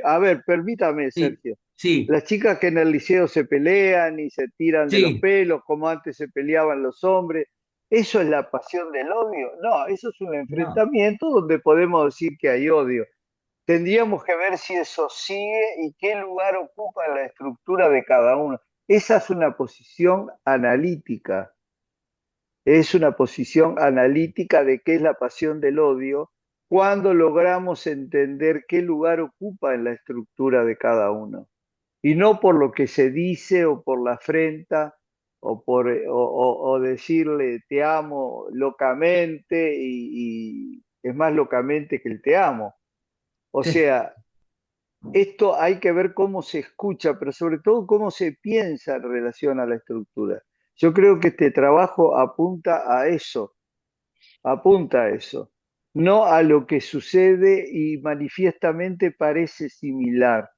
a ver, permítame, Sí, Sergio. sí, Las chicas que en el liceo se pelean y se tiran de los sí. pelos, como antes se peleaban los hombres. ¿Eso es la pasión del odio? No, eso es un No. enfrentamiento donde podemos decir que hay odio. Tendríamos que ver si eso sigue y qué lugar ocupa en la estructura de cada uno. Esa es una posición analítica, es una posición analítica de qué es la pasión del odio cuando logramos entender qué lugar ocupa en la estructura de cada uno. Y no por lo que se dice o por la afrenta o decirle te amo locamente y es más locamente que el te amo. O sea, esto hay que ver cómo se escucha, pero sobre todo cómo se piensa en relación a la estructura. Yo creo que este trabajo apunta a eso, no a lo que sucede y manifiestamente parece similar,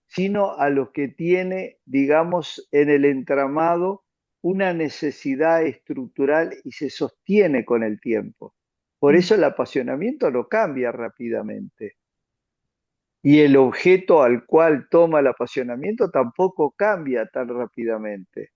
sino a lo que tiene, digamos, en el entramado una necesidad estructural y se sostiene con el tiempo. Por eso el apasionamiento no cambia rápidamente. Y el objeto al cual toma el apasionamiento tampoco cambia tan rápidamente.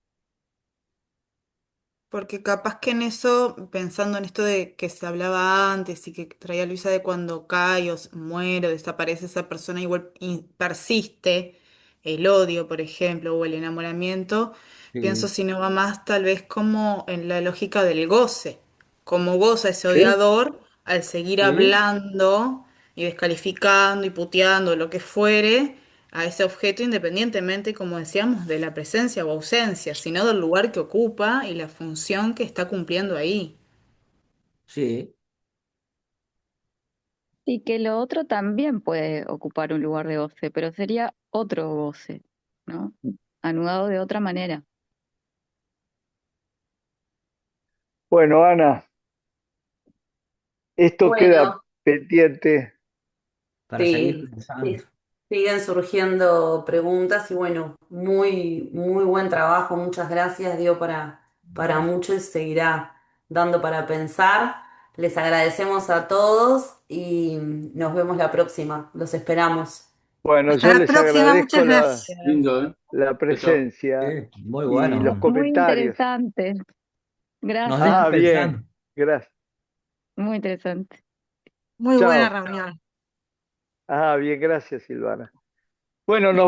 Porque capaz que en eso, pensando en esto de que se hablaba antes y que traía Luisa de cuando cae o muere o desaparece esa persona, igual persiste el odio, por ejemplo, o el enamoramiento, pienso Sí, si no va más tal vez como en la lógica del goce, como goza ese ¿Sí? odiador al seguir ¿Sí? hablando y descalificando y puteando lo que fuere a ese objeto independientemente, como decíamos, de la presencia o ausencia, sino del lugar que ocupa y la función que está cumpliendo ahí. sí, Y que lo otro también puede ocupar un lugar de goce, pero sería otro goce, ¿no? Anudado de otra manera. Bueno, Ana, esto queda Bueno, pendiente. para seguir sí, pensando. sí, siguen surgiendo preguntas y bueno, muy, muy buen trabajo, muchas gracias, dio para mucho y seguirá dando para pensar. Les agradecemos a todos y nos vemos la próxima, los esperamos. Bueno, Hasta yo la les próxima, agradezco muchas gracias. Lindo, ¿eh? la Chao, chao. presencia Muy y los bueno. Muy comentarios. interesante. Nos Gracias. dejan Ah, bien, pensando. gracias. Muy interesante. Muy buena Chao. reunión. Ah, bien, gracias, Silvana. Bueno, nos